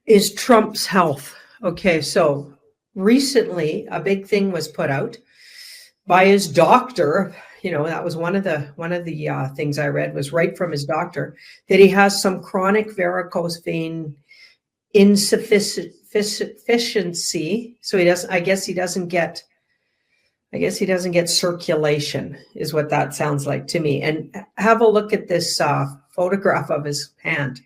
is Trump's health. Okay, so recently a big thing was put out by his doctor. You know, that was one of the things I read was right from his doctor, that he has some chronic varicose vein insufficiency. So he doesn't. I guess he doesn't get circulation, is what that sounds like to me. And have a look at this photograph of his hand.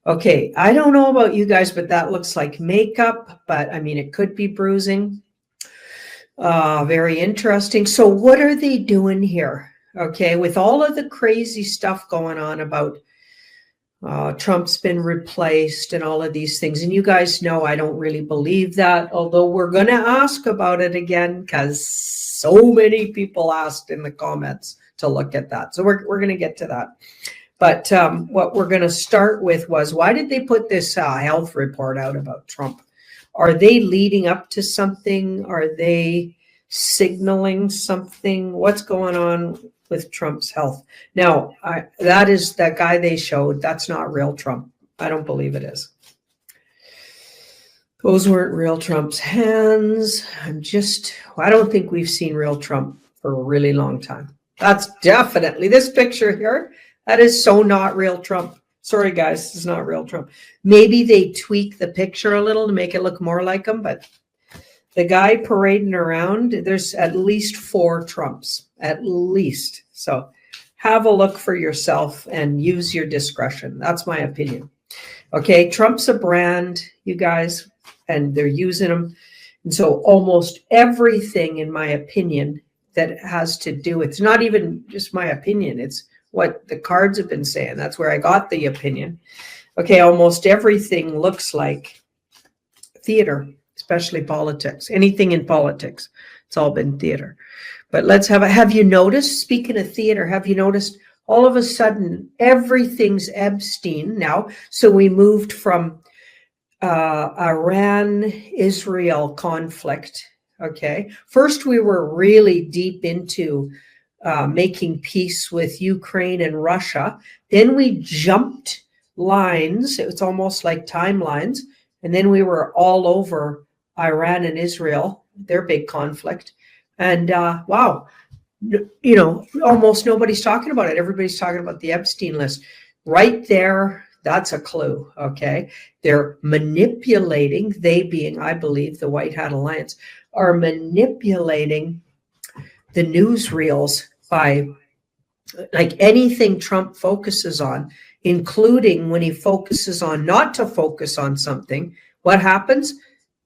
Okay, I don't know about you guys, but that looks like makeup, but I mean, it could be bruising. Very interesting. So what are they doing here? Okay, with all of the crazy stuff going on about Trump's been replaced and all of these things. And you guys know I don't really believe that, although we're going to ask about it again because so many people asked in the comments to look at that. So we're going to get to that. But what we're going to start with was, why did they put this health report out about Trump? Are they leading up to something? Are they signaling something? What's going on with Trump's health? Now, that is that guy they showed. That's not real Trump. I don't believe it is. Those weren't real Trump's hands. I don't think we've seen real Trump for a really long time. That's definitely this picture here. That is so not real Trump. Sorry, guys, this is not real Trump. Maybe they tweak the picture a little to make it look more like him, but the guy parading around, there's at least 4 Trumps, at least. So have a look for yourself and use your discretion. That's my opinion. Okay, Trump's a brand, you guys, and they're using him. And so almost everything, in my opinion, that has to do, it's not even just my opinion, it's what the cards have been saying. That's where I got the opinion. Okay, almost everything looks like theater, especially politics. Anything in politics, it's all been theater. But have you noticed, speaking of theater, have you noticed all of a sudden everything's Epstein now? So we moved from Iran-Israel conflict, okay? First, we were really deep into making peace with Ukraine and Russia. Then we jumped lines. It's almost like timelines. And then we were all over Iran and Israel, their big conflict. And wow, you know, almost nobody's talking about it. Everybody's talking about the Epstein list. Right there, that's a clue, okay? They're manipulating, they being, I believe, the White Hat Alliance, are manipulating the newsreels by, like, anything Trump focuses on, including when he focuses on not to focus on something, what happens?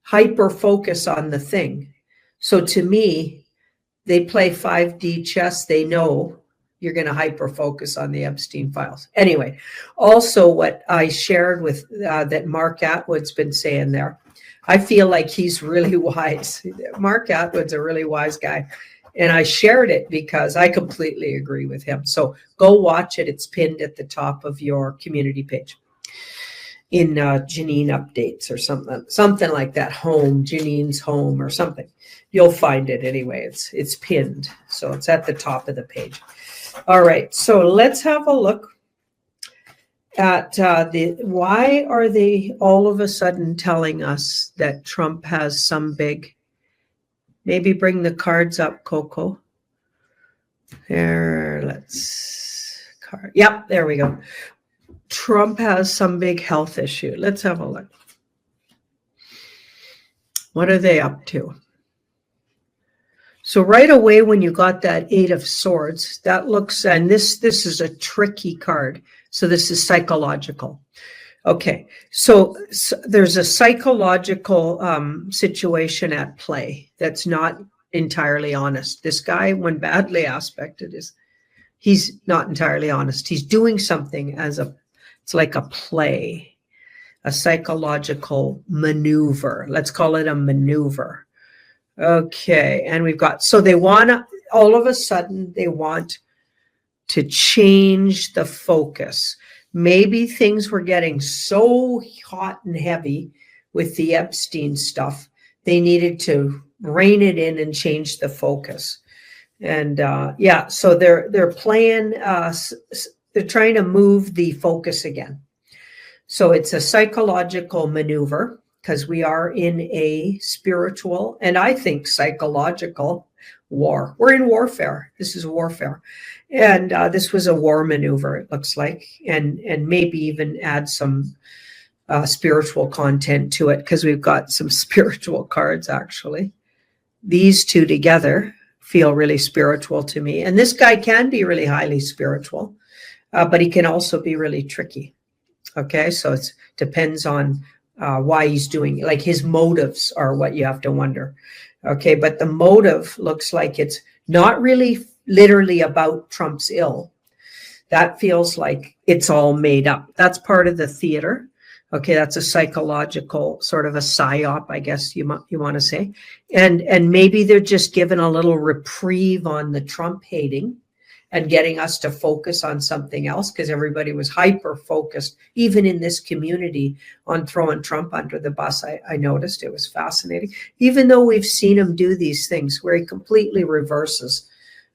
Hyper focus on the thing. So to me, they play 5D chess. They know you're going to hyper focus on the Epstein files. Anyway, also what I shared with that Mark Atwood's been saying there, I feel like he's really wise. Mark Atwood's a really wise guy. And I shared it because I completely agree with him. So go watch it. It's pinned at the top of your community page in Janine Updates or something like that. Home, Janine's Home or something. You'll find it anyway. It's pinned. So it's at the top of the page. All right. So let's have a look at why are they all of a sudden telling us that Trump has some big, maybe bring the cards up, Coco. There, yep, there we go. Trump has some big health issue. Let's have a look. What are they up to? So right away, when you got that 8 of Swords, that looks, and this is a tricky card. So this is psychological. Okay, so there's a psychological situation at play that's not entirely honest. This guy, when badly aspected, he's not entirely honest. He's doing something it's like a play, a psychological maneuver. Let's call it a maneuver. Okay, and we've got, so they want to, all of a sudden, they want to change the focus. Maybe things were getting so hot and heavy with the Epstein stuff, they needed to rein it in and change the focus. And yeah, so they're playing, they're trying to move the focus again. So it's a psychological maneuver because we are in a spiritual and I think psychological war. We're in warfare. This is warfare. And this was a war maneuver, it looks like, and maybe even add some spiritual content to it because we've got some spiritual cards, actually. These two together feel really spiritual to me. And this guy can be really highly spiritual, but he can also be really tricky. Okay, so it depends on why he's doing it. Like his motives are what you have to wonder. Okay, but the motive looks like it's not really literally about Trump's ill. That feels like it's all made up. That's part of the theater. Okay, that's a psychological sort of a psyop, I guess you want to say. And maybe they're just giving a little reprieve on the Trump hating and getting us to focus on something else because everybody was hyper focused, even in this community, on throwing Trump under the bus. I noticed it was fascinating, even though we've seen him do these things where he completely reverses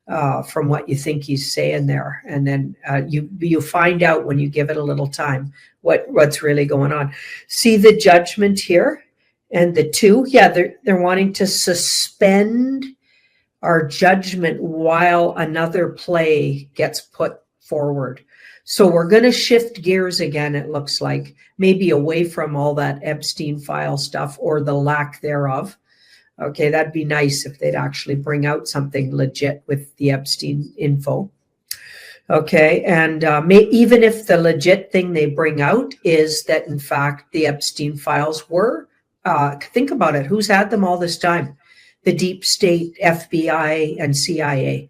from what you think he's saying there. And then you find out when you give it a little time what's really going on. See the judgment here and the two? Yeah, they're wanting to suspend our judgment while another play gets put forward. So we're going to shift gears again, it looks like, maybe away from all that Epstein file stuff or the lack thereof. Okay, that'd be nice if they'd actually bring out something legit with the Epstein info. Okay, and even if the legit thing they bring out is that, in fact, the Epstein files were, think about it, who's had them all this time? The deep state, FBI, and CIA.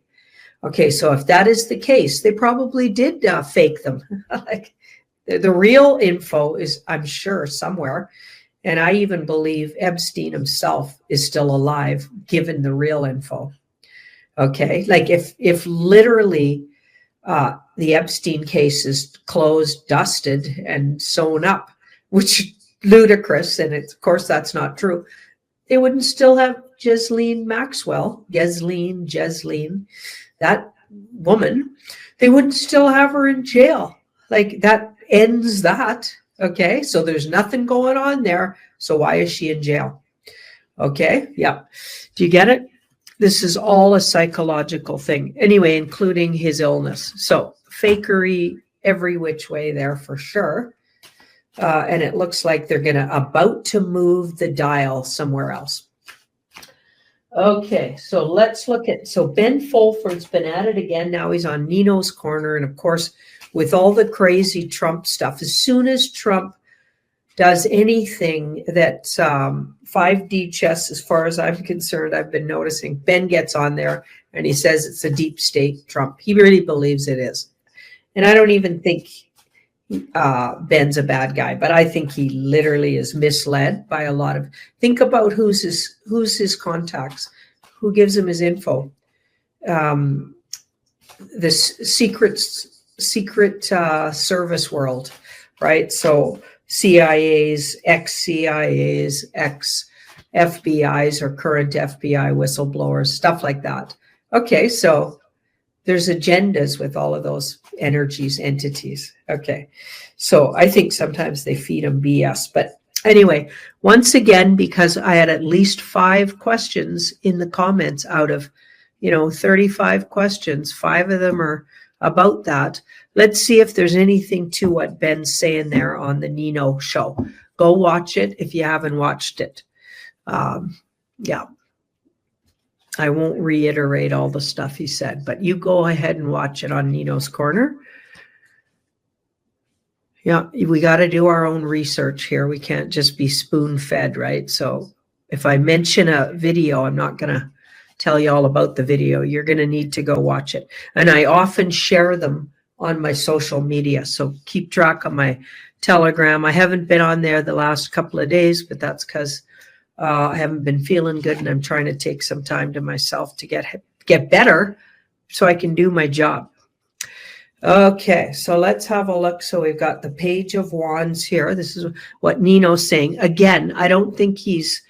Okay, so if that is the case, they probably did fake them. Like the real info is, I'm sure, somewhere. And I even believe Epstein himself is still alive, given the real info. Okay, like if literally the Epstein case is closed, dusted, and sewn up, which ludicrous, and of course that's not true, they wouldn't still have Ghislaine Maxwell, Ghislaine, that woman, they wouldn't still have her in jail. Like that ends that. Okay, so there's nothing going on there. So why is she in jail? Okay, yeah. Do you get it? This is all a psychological thing. Anyway, including his illness. So fakery every which way there for sure. And it looks like they're about to move the dial somewhere else. Okay, so let's look at, so Ben Fulford's been at it again. Now he's on Nino's corner. And of course, with all the crazy Trump stuff, as soon as Trump does anything that 5D chess, as far as I'm concerned, I've been noticing, Ben gets on there and he says it's a deep state Trump. He really believes it is. And I don't even think Ben's a bad guy, but I think he literally is misled by a lot of, think about who's his contacts, who gives him his info. This secret service world, right? So CIAs, ex-CIAs, ex-FBIs or current FBI whistleblowers, stuff like that. Okay, so there's agendas with all of those energies, entities. Okay, so I think sometimes they feed them BS. But anyway, once again, because I had at least 5 questions in the comments out of, 35 questions, 5 of them are about that. Let's see if there's anything to what Ben's saying there on the Nino show. Go watch it if you haven't watched it. Yeah. I won't reiterate all the stuff he said, but you go ahead and watch it on Nino's Corner. Yeah, we got to do our own research here. We can't just be spoon-fed, right? So if I mention a video, I'm not going to tell you all about the video. You're going to need to go watch it. And I often share them on my social media. So keep track of my Telegram. I haven't been on there the last couple of days, but that's because I haven't been feeling good, and I'm trying to take some time to myself to get better so I can do my job. Okay, so let's have a look. So we've got the Page of Wands here. This is what Nino's saying. Again, I don't think he's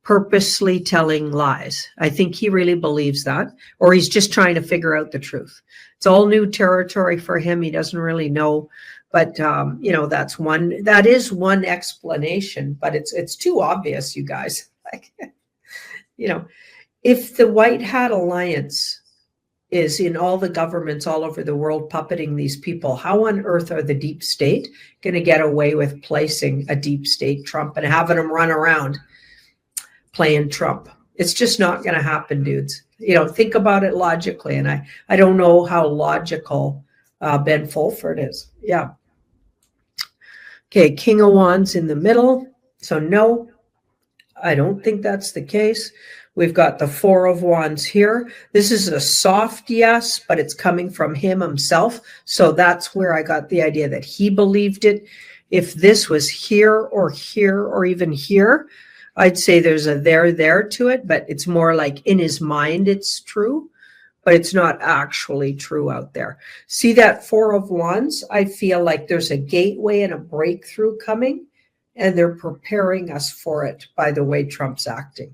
purposely telling lies. I think he really believes that, or he's just trying to figure out the truth. It's all new territory for him. He doesn't really know. But that is one explanation, but it's too obvious, you guys. Like, if the White Hat Alliance is in all the governments all over the world puppeting these people, how on earth are the deep state going to get away with placing a deep state Trump and having them run around playing Trump? It's just not going to happen, dudes. Think about it logically. And I don't know how logical Ben Fulford is. Yeah. Okay, King of Wands in the middle. So no, I don't think that's the case. We've got the Four of Wands here. This is a soft yes, but it's coming from him himself. So that's where I got the idea that he believed it. If this was here or even here, I'd say there's a there to it, but it's more like in his mind it's true, but it's not actually true out there. See that Four of Wands? I feel like there's a gateway and a breakthrough coming, and they're preparing us for it by the way Trump's acting.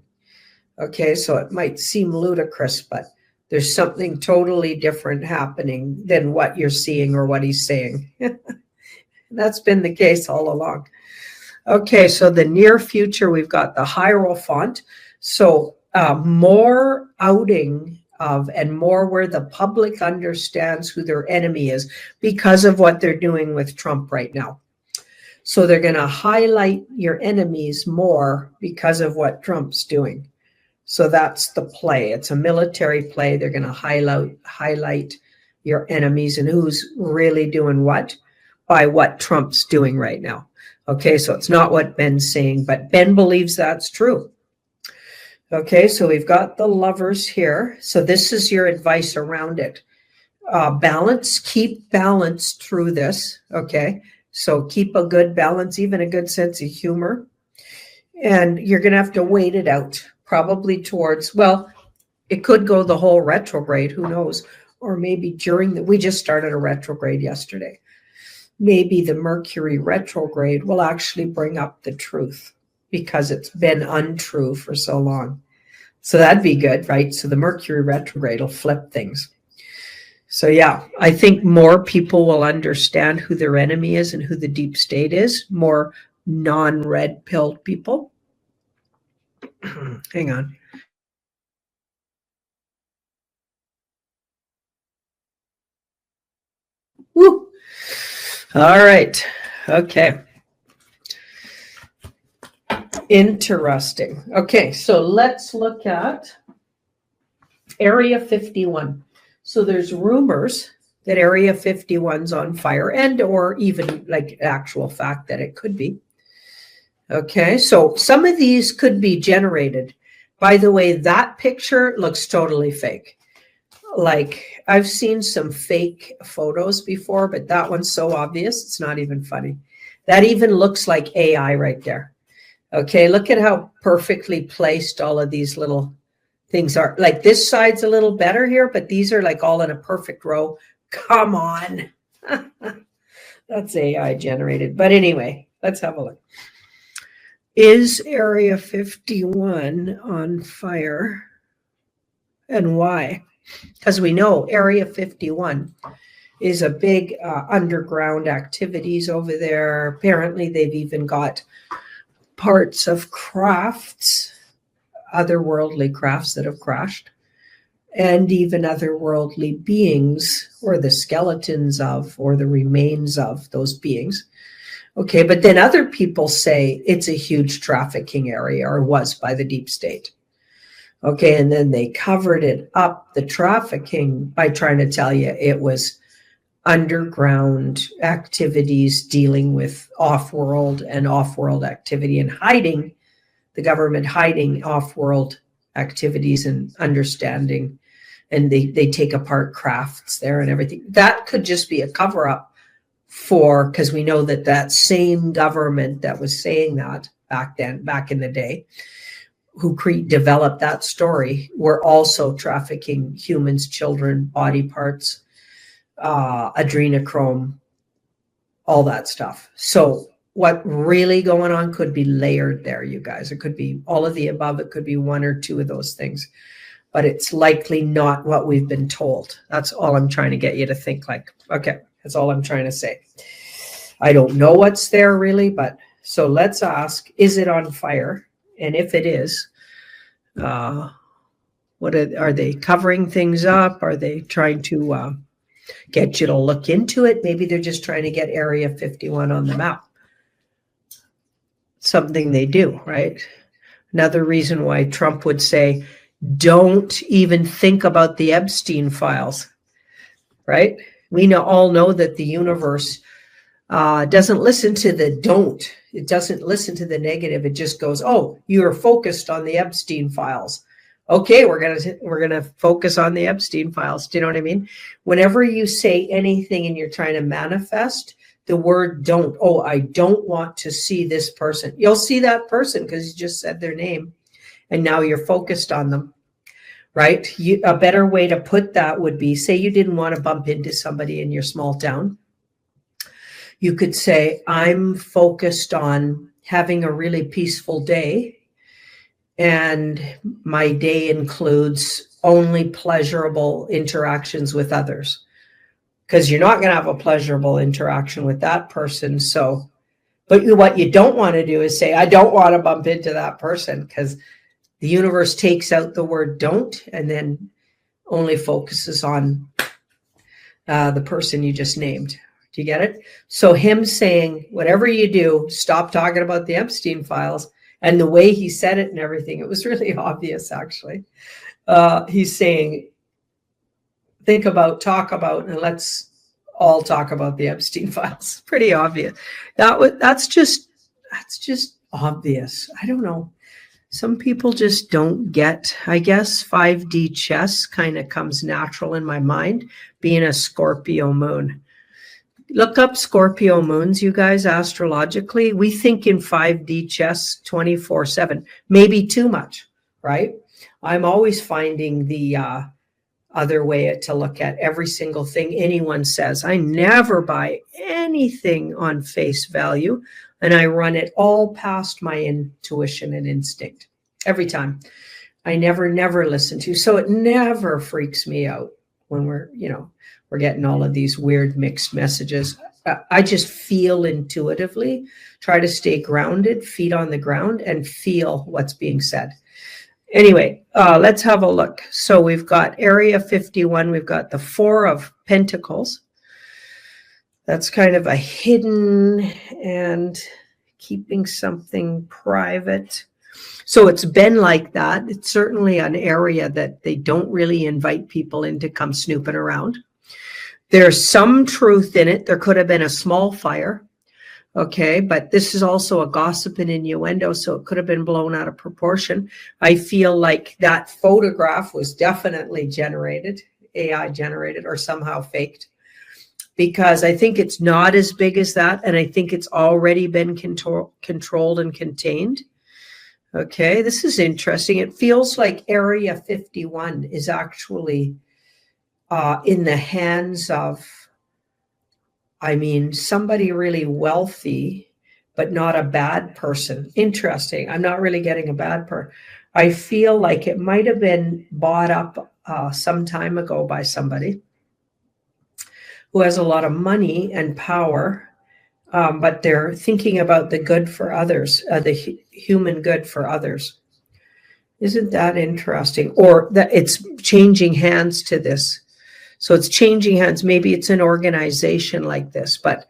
Okay, so it might seem ludicrous, but there's something totally different happening than what you're seeing or what he's saying. That's been the case all along. Okay, so the near future, we've got the Hierophant. So more outing of and more where the public understands who their enemy is because of what they're doing with Trump right now. So they're going to highlight your enemies more because of what Trump's doing. So that's the play. It's a military play. They're going to highlight your enemies and who's really doing what by what Trump's doing right now. Okay, so it's not what Ben's saying, but Ben believes that's true. Okay, so we've got the Lovers here. So this is your advice around it. Balance, keep balance through this. Okay, so keep a good balance, even a good sense of humor. And you're going to have to wait it out. Probably towards, well, it could go the whole retrograde, who knows? Or maybe we just started a retrograde yesterday. Maybe the Mercury retrograde will actually bring up the truth because it's been untrue for so long. So that'd be good, right? So the Mercury retrograde will flip things. So yeah, I think more people will understand who their enemy is and who the deep state is, more non-red pilled people. Hang on. Woo. All right. Okay. Interesting. Okay, so let's look at Area 51. So there's rumors that Area 51's on fire, and or even like actual fact that it could be. Okay, so some of these could be generated. By the way, that picture looks totally fake. Like, I've seen some fake photos before, but that one's so obvious, it's not even funny. That even looks like AI right there. Okay, look at how perfectly placed all of these little things are. Like, this side's a little better here, but these are like all in a perfect row. Come on. That's AI generated. But anyway, let's have a look. Is Area 51 on fire? And why? Because we know Area 51 is a big underground activities over there. Apparently, they've even got parts of crafts, otherworldly crafts that have crashed, and even otherworldly beings, or the skeletons of, or the remains of those beings. Okay, but then other people say it's a huge trafficking area, or was by the deep state. Okay, and then they covered it up, the trafficking, by trying to tell you it was underground activities dealing with off-world activity and hiding, the government hiding off-world activities and understanding. And they take apart crafts there and everything. That could just be a cover-up for, because we know that that same government that was saying that back in the day, who developed that story, were also trafficking humans, children, body parts, adrenochrome, all that stuff. So what really going on could be layered there, you guys. It could be all of the above. It could be one or two of those things, but it's likely not what we've been told. That's all I'm trying to get you to think like. Okay, that's all I'm trying to say. I don't know what's there really, but so let's ask, is it on fire? And if it is, what are they covering things up? Are they trying to get you to look into it? Maybe they're just trying to get Area 51 on the map. Something they do, right? Another reason why Trump would say, don't even think about the Epstein files, right? We all know that the universe doesn't listen to the don't. It doesn't listen to the negative. It just goes, oh, you are focused on the Epstein files. Okay, we're gonna focus on the Epstein files. Do you know what I mean? Whenever you say anything and you're trying to manifest, the word don't. Oh, I don't want to see this person. You'll see that person because you just said their name, and now you're focused on them, right? A better way to put that would be, say you didn't want to bump into somebody in your small town. You could say, I'm focused on having a really peaceful day, and my day includes only pleasurable interactions with others, because you're not going to have a pleasurable interaction with that person. So, but what you don't want to do is say, I don't want to bump into that person, because the universe takes out the word don't and then only focuses on the person you just named. Do you get it? So him saying, whatever you do, stop talking about the Epstein files, and the way he said it and everything, it was really obvious, actually. He's saying, talk about, and let's all talk about the Epstein files. Pretty obvious. That's just obvious. I don't know. Some people just don't get, I guess 5D chess kind of comes natural in my mind, being a Scorpio moon. Look up Scorpio moons, you guys, astrologically. We think in 5D chess 24/7, maybe too much, right? I'm always finding the other way to look at every single thing anyone says. I never buy anything on face value, and I run it all past my intuition and instinct every time. I never listen to. So it never freaks me out when we're getting all of these weird mixed messages. I just feel intuitively, try to stay grounded, feet on the ground, and feel what's being said. Anyway, let's have a look. So we've got Area 51. We've got the Four of Pentacles. That's kind of a hidden and keeping something private. So it's been like that. It's certainly an area that they don't really invite people in to come snooping around. There's some truth in it. There could have been a small fire. Okay, but this is also a gossip and innuendo, so it could have been blown out of proportion. I feel like that photograph was definitely generated, AI generated, or somehow faked, because I think it's not as big as that, and I think it's already been controlled and contained. Okay, this is interesting. It feels like Area 51 is actually in the hands of, somebody really wealthy, but not a bad person. Interesting. I'm not really getting a bad person. I feel like it might have been bought up some time ago by somebody who has a lot of money and power, but they're thinking about the good for others, the human good for others. Isn't that interesting? Or that it's changing hands to this. So it's changing hands. Maybe it's an organization like this, but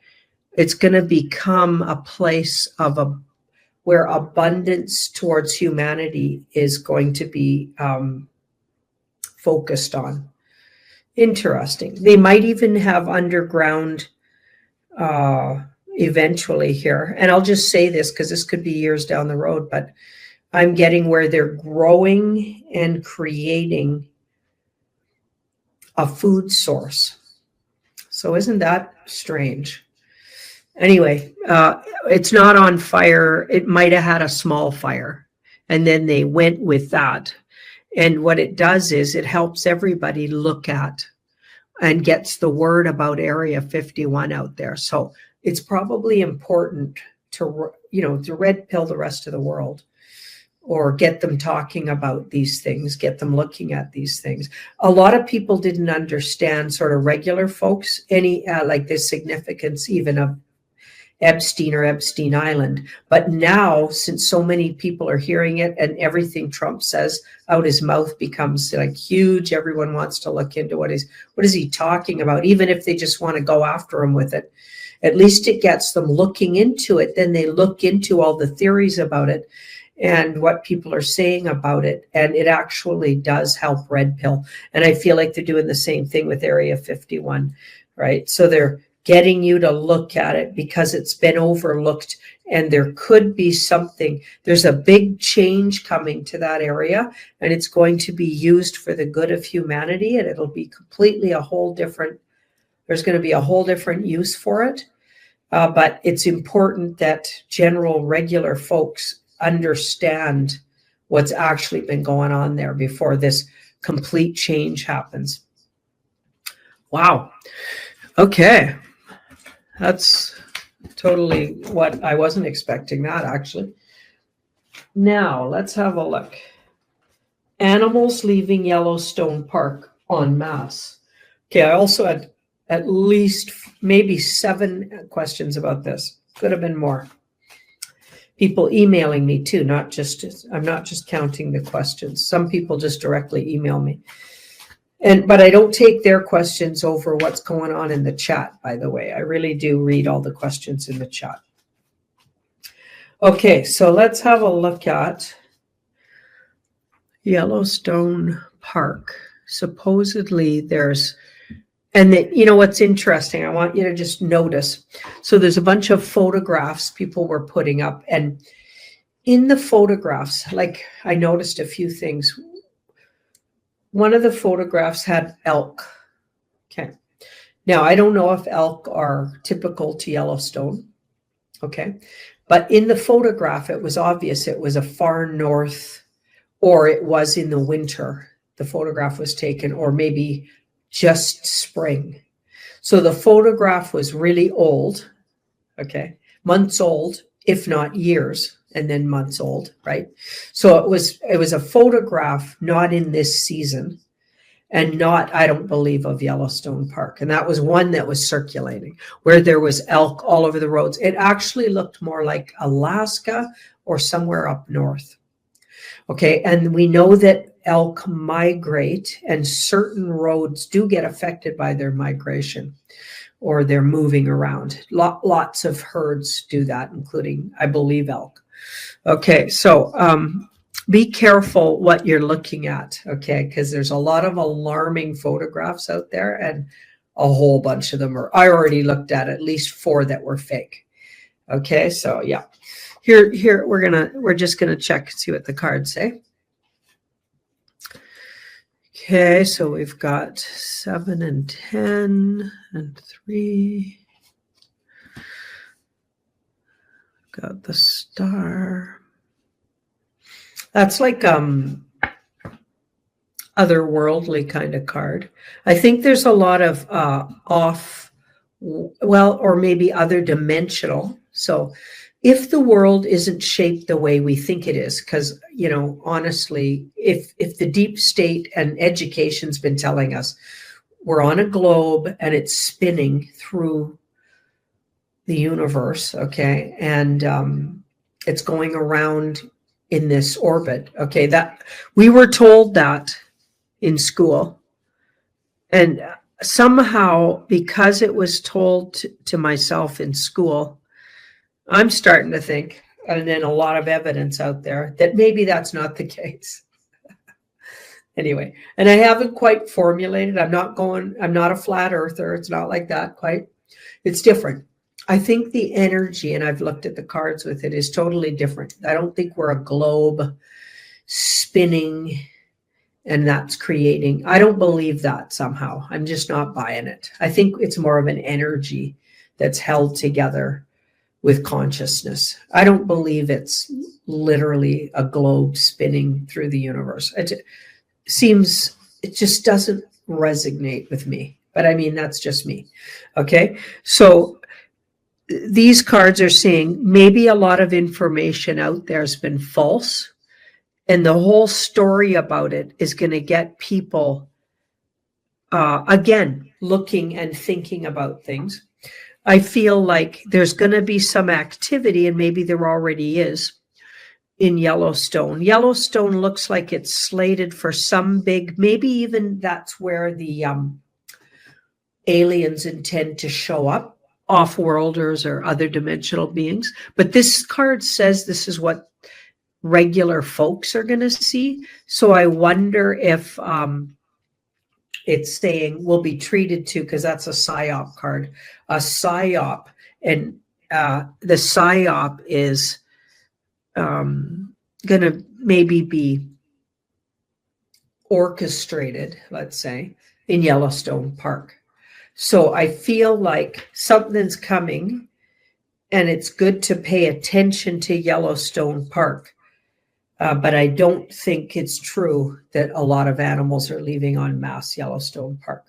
it's going to become a place of where abundance towards humanity is going to be focused on. Interesting. They might even have underground eventually here. And I'll just say this because this could be years down the road, but I'm getting where they're growing and creating a food source. So isn't that strange? Anyway, it's not on fire. It might have had a small fire, and then they went with that. And what it does is it helps everybody look at and gets the word about Area 51 out there. So it's probably important to red pill the rest of the world, or get them talking about these things, get them looking at these things. A lot of people didn't understand, sort of regular folks, any like the significance even of Epstein or Epstein Island. But now, since so many people are hearing it and everything Trump says out his mouth becomes like huge, everyone wants to look into what is he talking about, even if they just want to go after him with it. At least it gets them looking into it. Then they look into all the theories about it and what people are saying about it. And it actually does help red pill. And I feel like they're doing the same thing with Area 51, right? So they're getting you to look at it because it's been overlooked, and there could be something. There's a big change coming to that area, and it's going to be used for the good of humanity, and it'll be completely there's going to be a whole different use for it. But it's important that general, regular folks understand what's actually been going on there before this complete change happens. Wow. Okay. That's totally what I wasn't expecting that, actually. Now, let's have a look. Animals leaving Yellowstone Park en masse. Okay, I also had at least maybe 7 questions about this. Could have been more. People emailing me too, I'm not just counting the questions. Some people just directly email me. But I don't take their questions over what's going on in the chat, by the way. I really do read all the questions in the chat. Okay, so let's have a look at Yellowstone Park. Supposedly there's, and you know what's interesting, I want you to just notice. So there's a bunch of photographs people were putting up, and in the photographs, like I noticed a few things. One of the photographs had elk. Okay. Now, I don't know if elk are typical to Yellowstone. Okay. But in the photograph, it was obvious it was a far north, or it was in the winter. The photograph was taken, or maybe just spring. So the photograph was really old. Okay. Months old, if not years, and then months old, right? So it was a photograph not in this season, and not, I don't believe, of Yellowstone Park. And that was one that was circulating where there was elk all over the roads. It actually looked more like Alaska or somewhere up north. Okay, and we know that elk migrate, and certain roads do get affected by their migration, or they're moving around. Lots of herds do that, including, I believe, elk. Okay, so be careful what you're looking at, okay, because there's a lot of alarming photographs out there, and a whole bunch of them I already looked at least 4 that were fake. Okay, so yeah. Here we're just gonna check and see what the cards say. Okay, so we've got 7 and 10 and 3. Got the star. That's like otherworldly kind of card. I think there's a lot of or maybe other dimensional. So if the world isn't shaped the way we think it is, because, you know, honestly, if the deep state and education's been telling us we're on a globe and it's spinning through the universe, okay, and it's going around in this orbit, okay, that we were told that in school, and somehow, because it was told to myself in school, I'm starting to think, and then a lot of evidence out there, that maybe that's not the case. Anyway, and I haven't quite formulated. I'm not a flat earther. It's not like that quite. It's different. I think the energy, and I've looked at the cards with it, is totally different. I don't think we're a globe spinning and that's creating. I don't believe that somehow. I'm just not buying it. I think it's more of an energy that's held together with consciousness. I don't believe it's literally a globe spinning through the universe. It just doesn't resonate with me. But I mean, that's just me. Okay. So these cards are saying maybe a lot of information out there has been false, and the whole story about it is going to get people again looking and thinking about things. I feel like there's going to be some activity, and maybe there already is, in Yellowstone. Yellowstone looks like it's slated for some big, maybe even that's where the aliens intend to show up, off-worlders or other dimensional beings. But this card says this is what regular folks are going to see. So I wonder if it's saying will be treated to, because that's a psyop card, a psyop, and the psyop is going to maybe be orchestrated, let's say, in Yellowstone Park. So I feel like something's coming, and it's good to pay attention to Yellowstone Park. But I don't think it's true that a lot of animals are leaving en masse Yellowstone Park.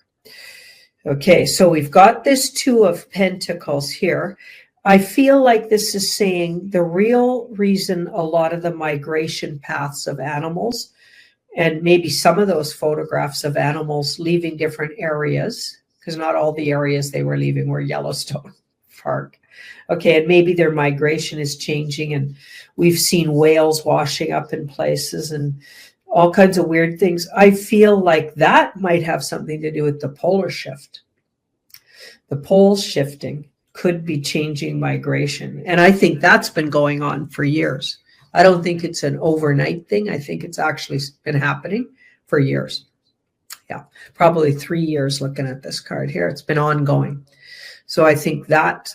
Okay, so we've got this Two of Pentacles here. I feel like this is saying the real reason a lot of the migration paths of animals, and maybe some of those photographs of animals leaving different areas, because not all the areas they were leaving were Yellowstone Park. Okay, and maybe their migration is changing, and we've seen whales washing up in places and all kinds of weird things. I feel like that might have something to do with the polar shift. The poles shifting could be changing migration. And I think that's been going on for years. I don't think it's an overnight thing. I think it's actually been happening for years. Yeah, probably 3 years looking at this card here. It's been ongoing. So I think that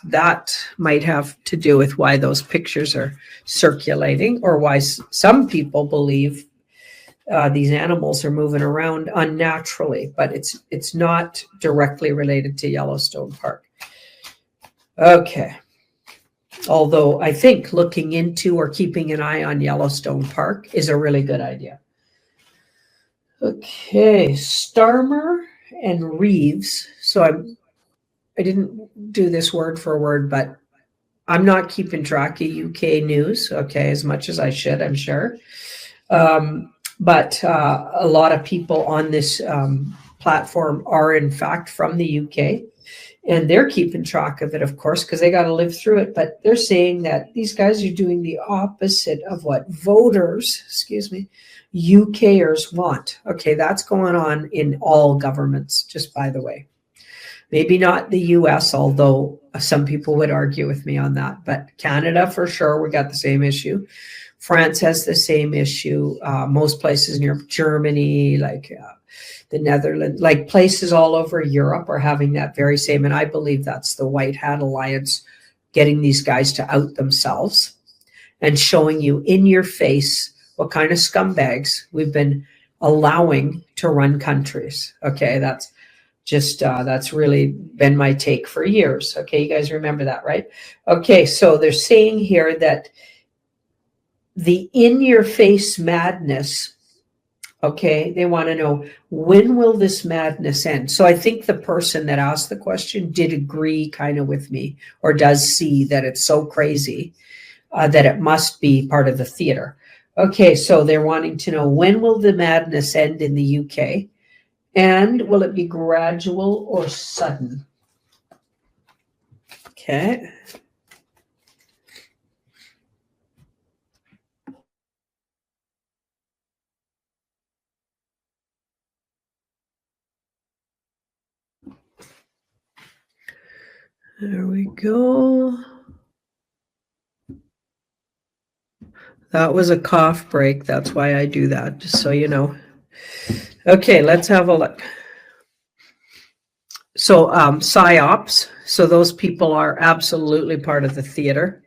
might have to do with why those pictures are circulating, or why some people believe these animals are moving around unnaturally, but it's not directly related to Yellowstone Park. Okay. Although I think looking into or keeping an eye on Yellowstone Park is a really good idea. Okay, Starmer and Reeves. So I didn't do this word for word, but I'm not keeping track of UK news, okay, as much as I should, I'm sure. But a lot of people on this platform are, in fact, from the UK. And they're keeping track of it, of course, because they got to live through it. But they're saying that these guys are doing the opposite of what voters, UKers want. Okay, that's going on in all governments, just by the way. Maybe not the US, although some people would argue with me on that. But Canada, for sure, we got the same issue. France has the same issue. Most places in Europe, Germany, like the Netherlands, like places all over Europe are having that very same. And I believe that's the White Hat Alliance getting these guys to out themselves and showing you in your face what kind of scumbags we've been allowing to run countries. Okay, that's just, that's really been my take for years. Okay, you guys remember that, right? Okay, so they're saying here that the in-your-face madness, okay, they want to know, when will this madness end? So I think the person that asked the question did agree kind of with me, or does see that it's so crazy that it must be part of the theater. Okay, so they're wanting to know, when will the madness end in the UK? And will it be gradual or sudden? Okay. There we go. That was a cough break. That's why I do that, just so you know. Okay, let's have a look. So psyops. So those people are absolutely part of the theater.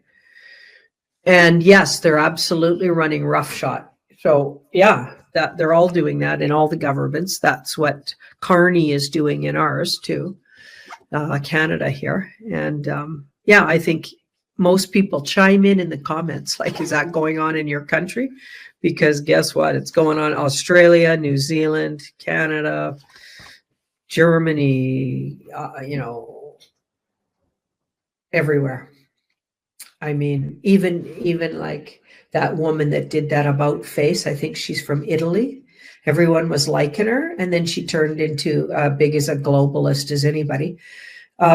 And yes, they're absolutely running roughshod. So yeah, that they're all doing that in all the governments. That's what Carney is doing in ours too. Canada here. And yeah, I think most people chime in the comments, like, is that going on in your country? Because guess what? It's going on Australia, New Zealand, Canada, Germany, you know, everywhere. I mean, even like that woman that did that about face, I think she's from Italy. Everyone was liking her, and then she turned into big as a globalist as anybody.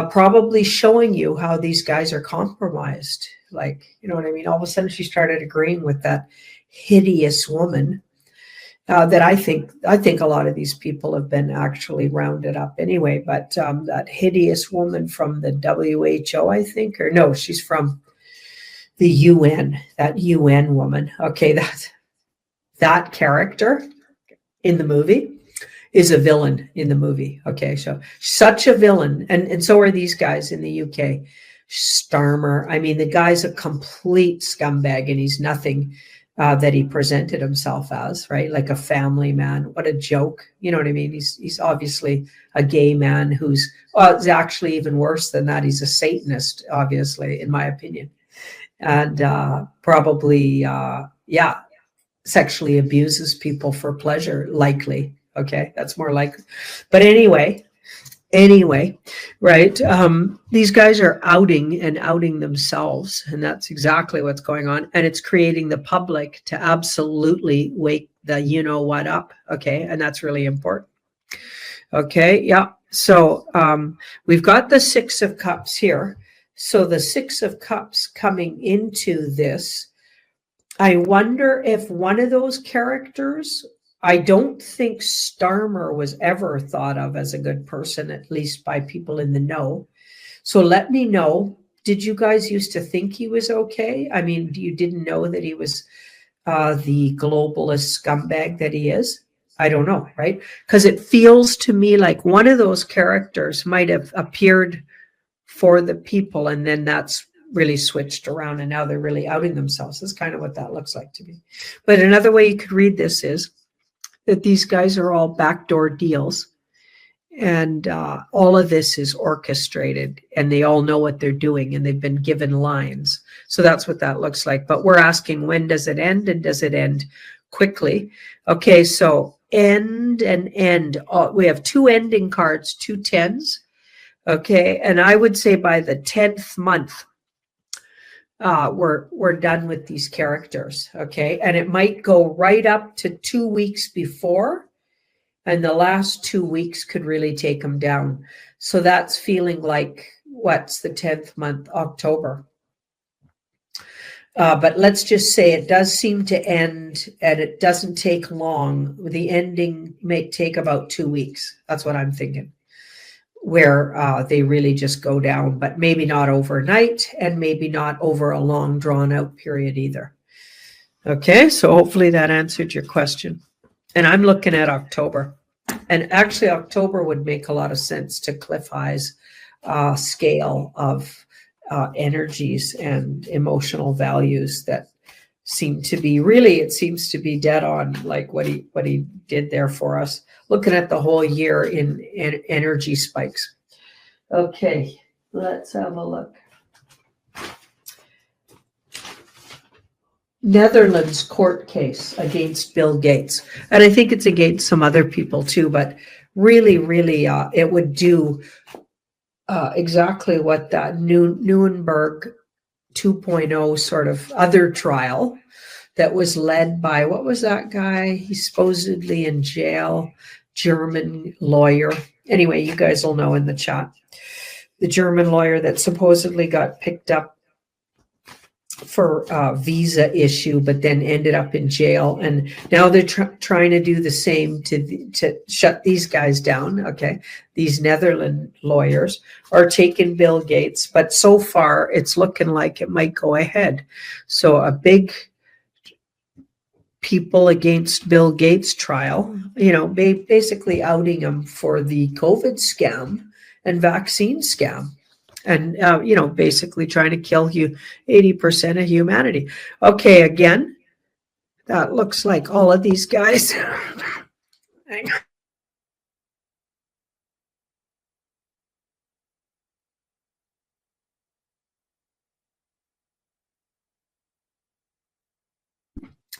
probably showing you how these guys are compromised. Like, you know what I mean? All of a sudden she started agreeing with that hideous woman that I think a lot of these people have been actually rounded up anyway. But that hideous woman from the WHO, I think, or no, she's from the UN. That UN woman. Okay, that character in the movie is a villain in the movie. Okay, so such a villain, and so are these guys in the UK. Starmer. I mean, the guy's a complete scumbag, and he's nothing that he presented himself as, right? Like a family man. What a joke. You know what I mean? He's obviously a gay man who's, well, it's actually even worse than that. He's a Satanist, obviously, in my opinion. And probably, yeah, sexually abuses people for pleasure, likely. Okay, that's more likely. But anyway, right? These guys are outing themselves, and that's exactly what's going on. And it's creating the public to absolutely wake the you know what up. Okay, and that's really important. Okay, yeah. So we've got the Six of Cups here. So the Six of Cups coming into this. I wonder if one of those characters, I don't think Starmer was ever thought of as a good person, at least by people in the know. So let me know, did you guys used to think he was okay? I mean, you didn't know that he was the globalist scumbag that he is? I don't know, right? Because it feels to me like one of those characters might have appeared for the people, and then that's really switched around, and now they're really outing themselves. That's kind of what that looks like to me. But another way you could read this is that these guys are all backdoor deals, and all of this is orchestrated, and they all know what they're doing, and they've been given lines. So that's what that looks like. But we're asking, when does it end, and does it end quickly? Okay, so end and end. We have two ending cards, two tens. Okay, and I would say by the 10th month, we're done with these characters. Okay, and it might go right up to 2 weeks before, and the last 2 weeks could really take them down. So that's feeling like, what's the 10th month? October. But let's just say it does seem to end, and it doesn't take long. The ending may take about 2 weeks. That's what I'm thinking, where they really just go down, but maybe not overnight, and maybe not over a long drawn out period either. Okay, so hopefully that answered your question. And I'm looking at October. And actually October would make a lot of sense to Cliff High's scale of energies and emotional values that seem to be really, it seems to be dead on, like what he did there for us, looking at the whole year in energy spikes. Okay, let's have a look. Netherlands court case against Bill Gates. And I think it's against some other people too, but really, it would do exactly what that Nuremberg 2.0 sort of other trial that was led by, what was that guy? He's supposedly in jail, German lawyer. Anyway, you guys will know in the chat. The German lawyer that supposedly got picked up for a visa issue, but then ended up in jail. And now they're trying to do the same to shut these guys down. Okay. These Netherlands lawyers are taking Bill Gates, but so far it's looking like it might go ahead. So a big people against Bill Gates trial, you know, basically outing him for the COVID scam and vaccine scam. And, you know, basically trying to kill 80% of humanity. Okay, again, that looks like all of these guys. Hang on.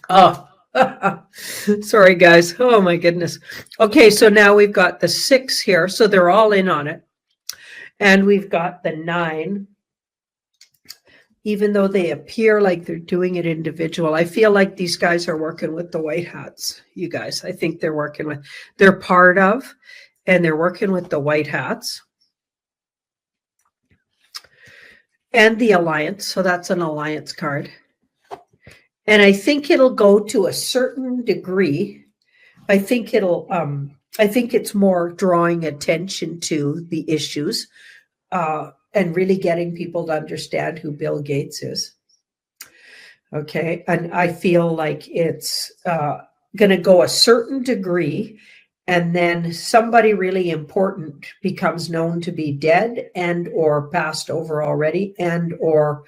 Oh, sorry, guys. Oh, my goodness. Okay, so now we've got the 6 here. So they're all in on it. And we've got the 9. Even though they appear like they're doing it individual, I feel like these guys are working with the white hats. You guys, I think they're part of, and they're working with the white hats. and the alliance. So that's an alliance card. And I think it'll go to a certain degree. I think I think it's more drawing attention to the issues and really getting people to understand who Bill Gates is. Okay. And I feel like it's going to go a certain degree, and then somebody really important becomes known to be dead and or passed over already and or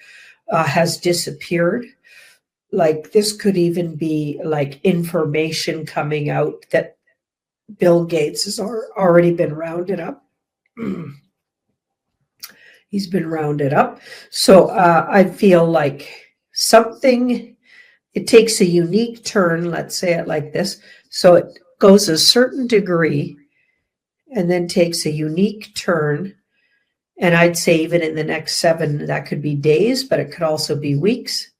has disappeared. Like this could even be like information coming out that Bill Gates has already been rounded up. He's been rounded up. So I feel like it takes a unique turn, let's say it like this. So it goes a certain degree and then takes a unique turn. And I'd say even in the next 7, that could be days, but it could also be weeks.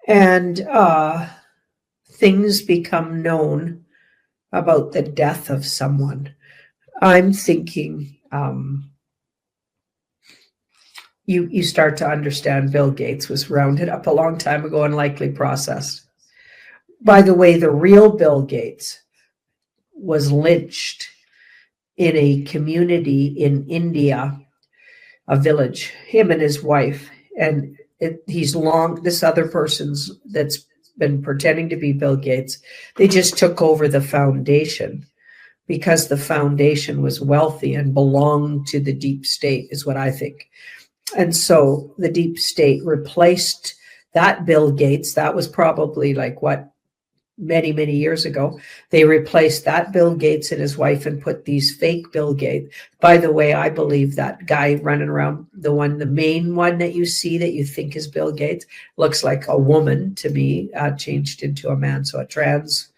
And things become known about the death of someone. I'm thinking you start to understand Bill Gates was rounded up a long time ago and likely processed. By the way, the real Bill Gates was lynched in a community in India, a village, him and his wife. And this other person's that's been pretending to be Bill Gates, they just took over the foundation because the foundation was wealthy and belonged to the deep state, is what I think. And so the deep state replaced that Bill Gates. That was probably like many, many years ago. They replaced that Bill Gates and his wife and put these fake Bill Gates. By the way, I believe that guy running around, the main one that you see that you think is Bill Gates, looks like a woman to me, changed into a man. So a trans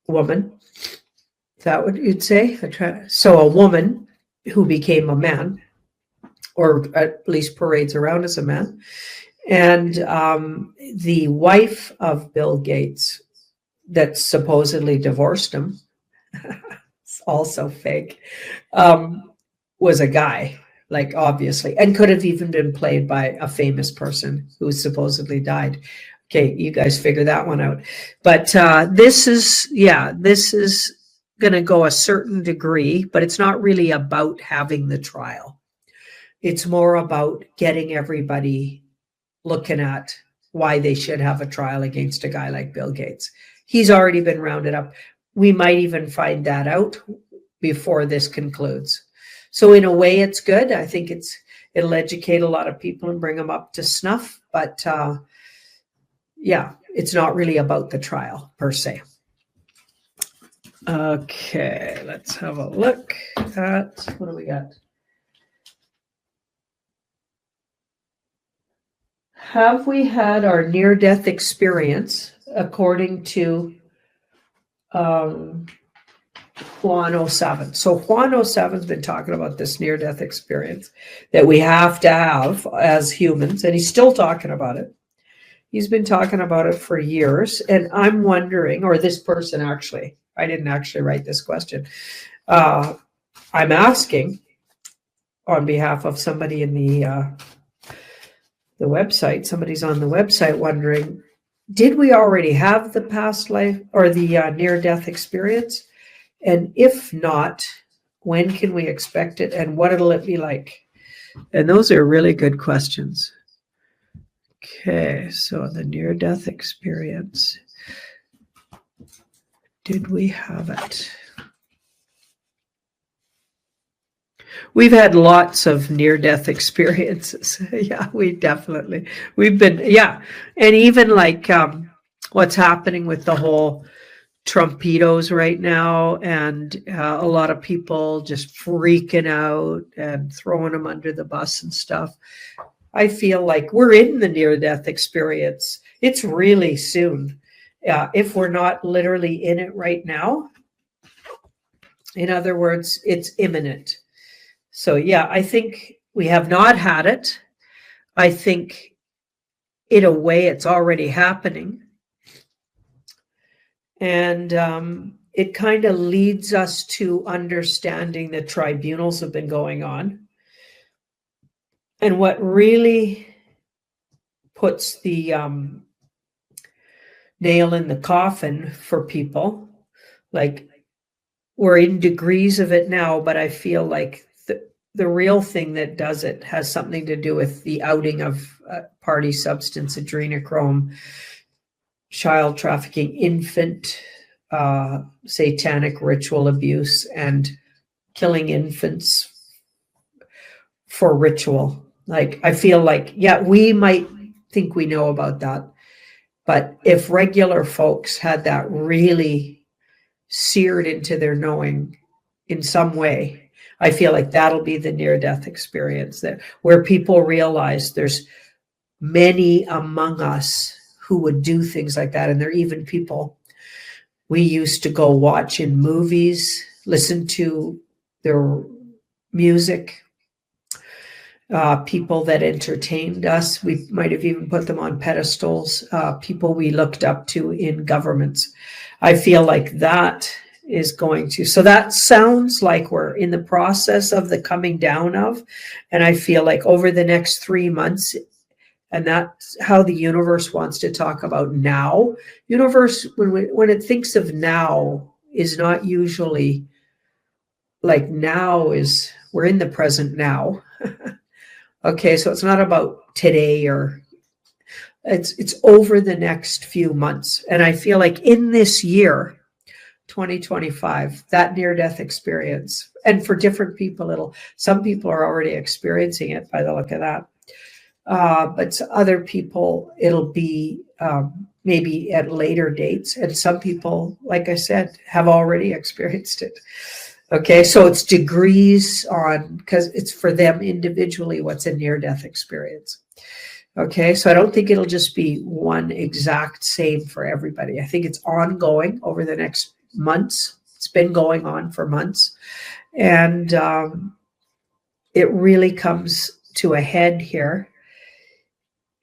woman. Is that what you'd say? So a woman who became a man, or at least parades around as a man. And the wife of Bill Gates that supposedly divorced him, it's also fake, was a guy, like obviously, and could have even been played by a famous person who supposedly died. Okay, you guys figure that one out. But this is going to go a certain degree, but it's not really about having the trial. It's more about getting everybody looking at why they should have a trial against a guy like Bill Gates. He's already been rounded up. We might even find that out before this concludes. So in a way, it's good. I think it'll educate a lot of people and bring them up to snuff. But it's not really about the trial per se. Okay, let's have a look at what do we got. Have we had our near-death experience according to Juan 07? So Juan 07's been talking about this near-death experience that we have to have as humans, and he's still talking about it. He's been talking about it for years, and I'm wondering, or this person actually, I didn't actually write this question. I'm asking on behalf of somebody in the website, somebody's on the website wondering, did we already have the past life or the near-death experience? And if not, when can we expect it and what will it be like? And those are really good questions. Okay, so the near-death experience. Did we have it? We've had lots of near-death experiences. Yeah, we've been, and even like what's happening with the whole Trumpitos right now, and a lot of people just freaking out and throwing them under the bus and stuff. I feel like we're in the near-death experience. It's really soon. If we're not literally in it right now. In other words, it's imminent. So I think we have not had it. I think in a way it's already happening. And it kind of leads us to understanding that tribunals have been going on. And what really puts the nail in the coffin for people, like, we're in degrees of it now, but I feel like the real thing that does it has something to do with the outing of party substance, adrenochrome, child trafficking, infant satanic ritual abuse, and killing infants for ritual. Like, I feel like, yeah, we might think we know about that, but if regular folks had that really seared into their knowing in some way, I feel like that'll be the near-death experience, that where people realize there's many among us who would do things like that. And there are even people we used to go watch in movies, listen to their music, people that entertained us. We might have even put them on pedestals, people we looked up to in governments. I feel like that is going to, so that sounds like we're in the process of the coming down of, and I feel like over the next 3 months, and that's how the universe wants to talk about now. Universe, when it thinks of now, is not usually like now is, we're in the present now. Okay, so it's not about today, or it's over the next few months. And I feel like in this year, 2025, that near-death experience, and for different people, some people are already experiencing it by the look of that. But other people, it'll be maybe at later dates. And some people, like I said, have already experienced it. Okay, so it's degrees on, because it's for them individually what's a near-death experience. Okay, so I don't think it'll just be one exact same for everybody. I think it's ongoing over the next months. It's been going on for months. And it really comes to a head here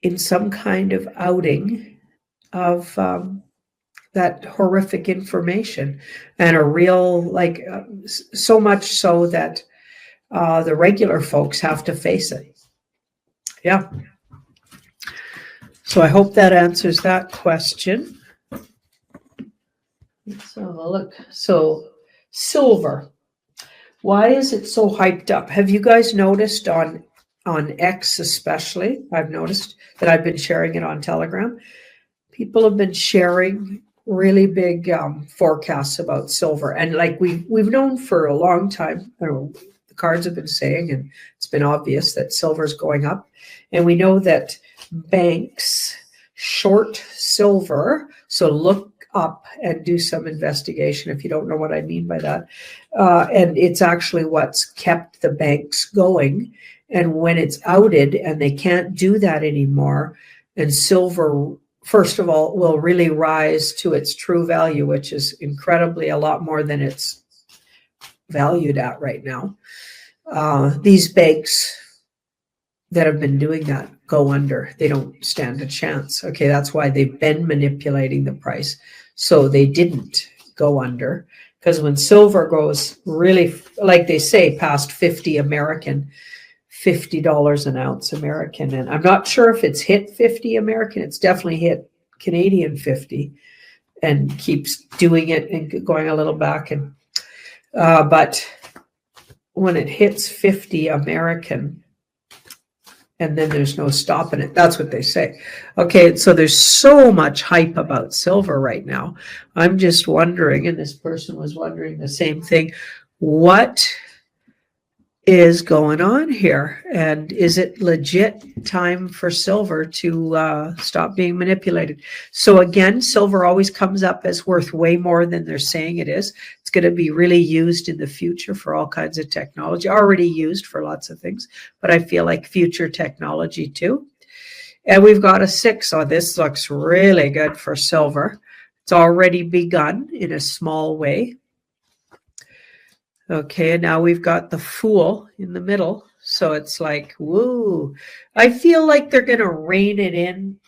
in some kind of outing of that horrific information, and a real, like, so much so that the regular folks have to face it. Yeah. So I hope that answers that question. Let's have a look. So silver, why is it so hyped up? Have you guys noticed on X especially? I've noticed that I've been sharing it on Telegram. People have been sharing really big forecasts about silver, and like we've known for a long time. I don't know, the cards have been saying, and it's been obvious that silver is going up, and we know that banks short silver. So look up and do some investigation if you don't know what I mean by that. And it's actually what's kept the banks going. And when it's outed and they can't do that anymore, and silver, first of all, will really rise to its true value, which is incredibly a lot more than it's valued at right now. These banks that have been doing that go under. They don't stand a chance. Okay, that's why they've been manipulating the price. So they didn't go under, because when silver goes really, like they say, past 50 American, $50 an ounce American, and I'm not sure if it's hit 50 American, it's definitely hit Canadian 50 and keeps doing it and going a little back. And but when it hits 50 American, and then there's no stopping it. That's what they say. Okay, so there's so much hype about silver right now. I'm just wondering, and this person was wondering the same thing, what is going on here? And is it legit time for silver to stop being manipulated? So again, silver always comes up as worth way more than they're saying it is. It's going to be really used in the future for all kinds of technology, already used for lots of things, but I feel like future technology too. And we've got a 6, so this looks really good for silver. It's already begun in a small way. Okay, and now we've got the Fool in the middle. So it's like, woo. I feel like they're going to rein it in,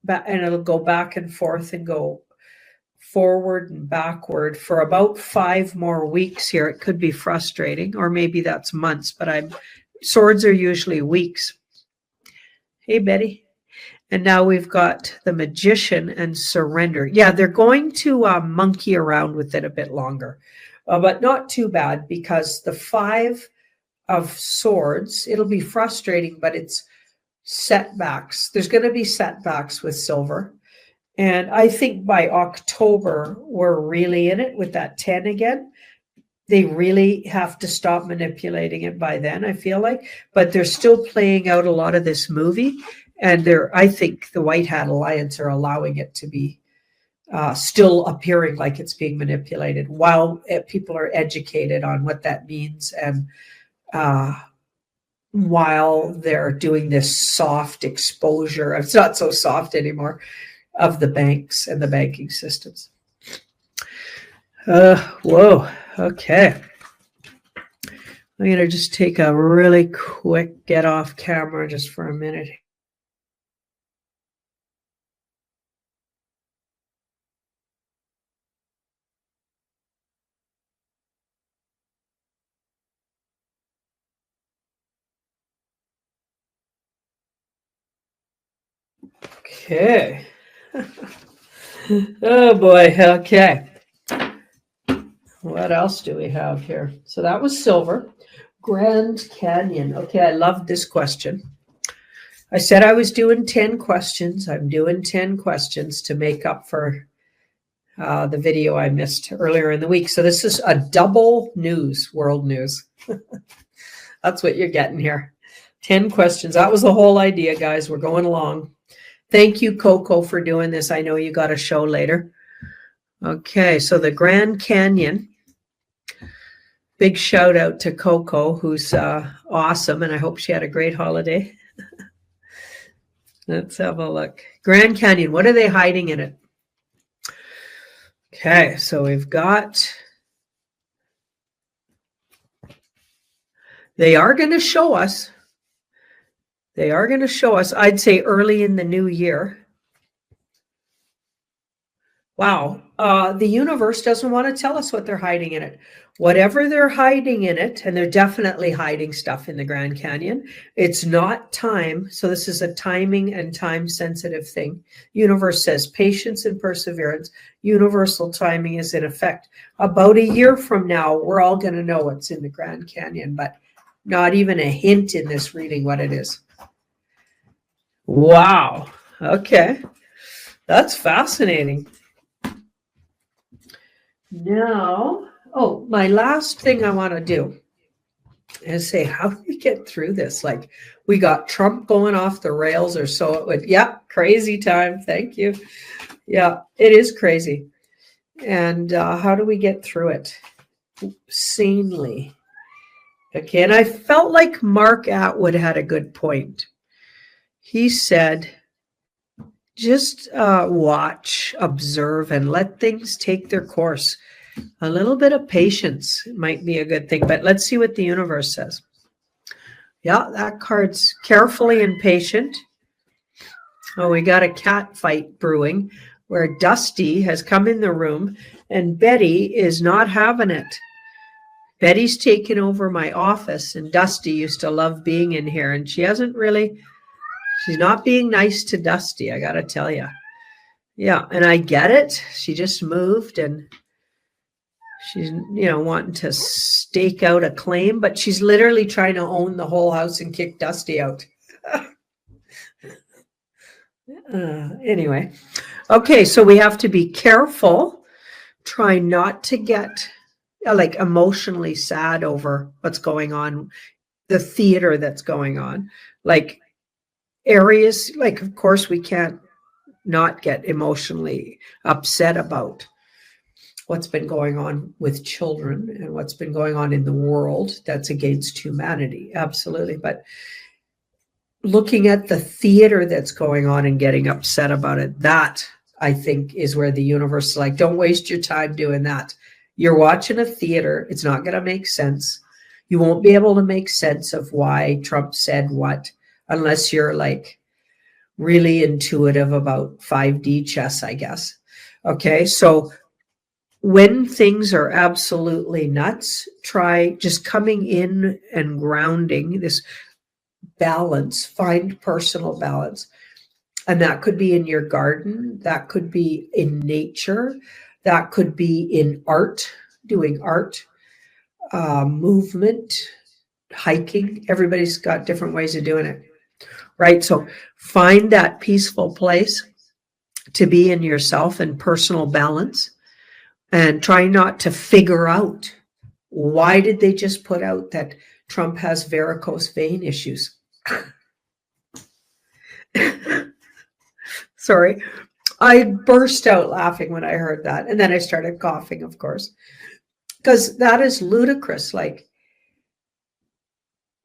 and it'll go back and forth and go forward and backward for about 5 more weeks here. It could be frustrating, or maybe that's months, but swords are usually weeks. Hey, Betty. And now we've got the Magician and Surrender. Yeah, they're going to monkey around with it a bit longer, but not too bad because the Five of Swords, it'll be frustrating, but it's setbacks. There's going to be setbacks with silver. And I think by October, we're really in it with that 10 again. They really have to stop manipulating it by then, I feel like. But they're still playing out a lot of this movie. And I think the White Hat Alliance are allowing it to be still appearing like it's being manipulated while people are educated on what that means, and while they're doing this soft exposure, it's not so soft anymore, of the banks and the banking systems. Whoa, okay. I'm going to just take a really quick get off camera just for a minute. Okay. Oh boy, okay. What else do we have here? So that was silver. Grand Canyon. Okay, I love this question. I said I was doing 10 questions. I'm doing 10 questions to make up for the video I missed earlier in the week. So this is a double news, world news. That's what you're getting here. 10 questions. That was the whole idea, guys. We're going along. Thank you, Coco, for doing this. I know you got a show later. Okay, so the Grand Canyon. Big shout out to Coco, who's awesome, and I hope she had a great holiday. Let's have a look. Grand Canyon, what are they hiding in it? Okay, so we've got, they are going to show us. They are going to show us, I'd say early in the new year. Wow, the universe doesn't want to tell us what they're hiding in it. Whatever they're hiding in it, and they're definitely hiding stuff in the Grand Canyon, it's not time. So this is a timing and time sensitive thing. Universe says patience and perseverance. Universal timing is in effect. About a year from now, we're all going to know what's in the Grand Canyon, but not even a hint in this reading what it is. Wow. Okay. That's fascinating. Now, my last thing I want to do is say, how do we get through this? Like, we got Trump going off the rails, or so it would. Yeah, crazy time. Thank you. Yeah, it is crazy. And how do we get through it sanely? Okay, and I felt like Mark Atwood had a good point. He said, just watch, observe, and let things take their course. A little bit of patience might be a good thing, but let's see what the universe says. Yeah, that card's carefully and patient. Oh, we got a cat fight brewing where Dusty has come in the room and Betty is not having it. Betty's taken over my office, and Dusty used to love being in here, and she's not being nice to Dusty, I got to tell you. Yeah, and I get it. She just moved and she's, wanting to stake out a claim, but she's literally trying to own the whole house and kick Dusty out. Anyway. Okay, so we have to be careful. Try not to get emotionally sad over what's going on, the theater that's going on. Like areas, of course, we can't not get emotionally upset about what's been going on with children and what's been going on in the world that's against humanity. Absolutely. But looking at the theater that's going on and getting upset about it, that I think is where the universe is like, don't waste your time doing that. You're watching a theater. It's not going to make sense. You won't be able to make sense of why Trump said what, unless you're really intuitive about 5D chess, I guess. Okay, so when things are absolutely nuts, try just coming in and grounding this. balance, find personal balance. And that could be in your garden, that could be in nature, that could be in art, doing art, movement, hiking. Everybody's got different ways of doing it, right? So find that peaceful place to be in yourself and personal balance, and try not to figure out why did they just put out that Trump has varicose vein issues. Sorry, I burst out laughing when I heard that, and then I started coughing, of course, because that is ludicrous. Like,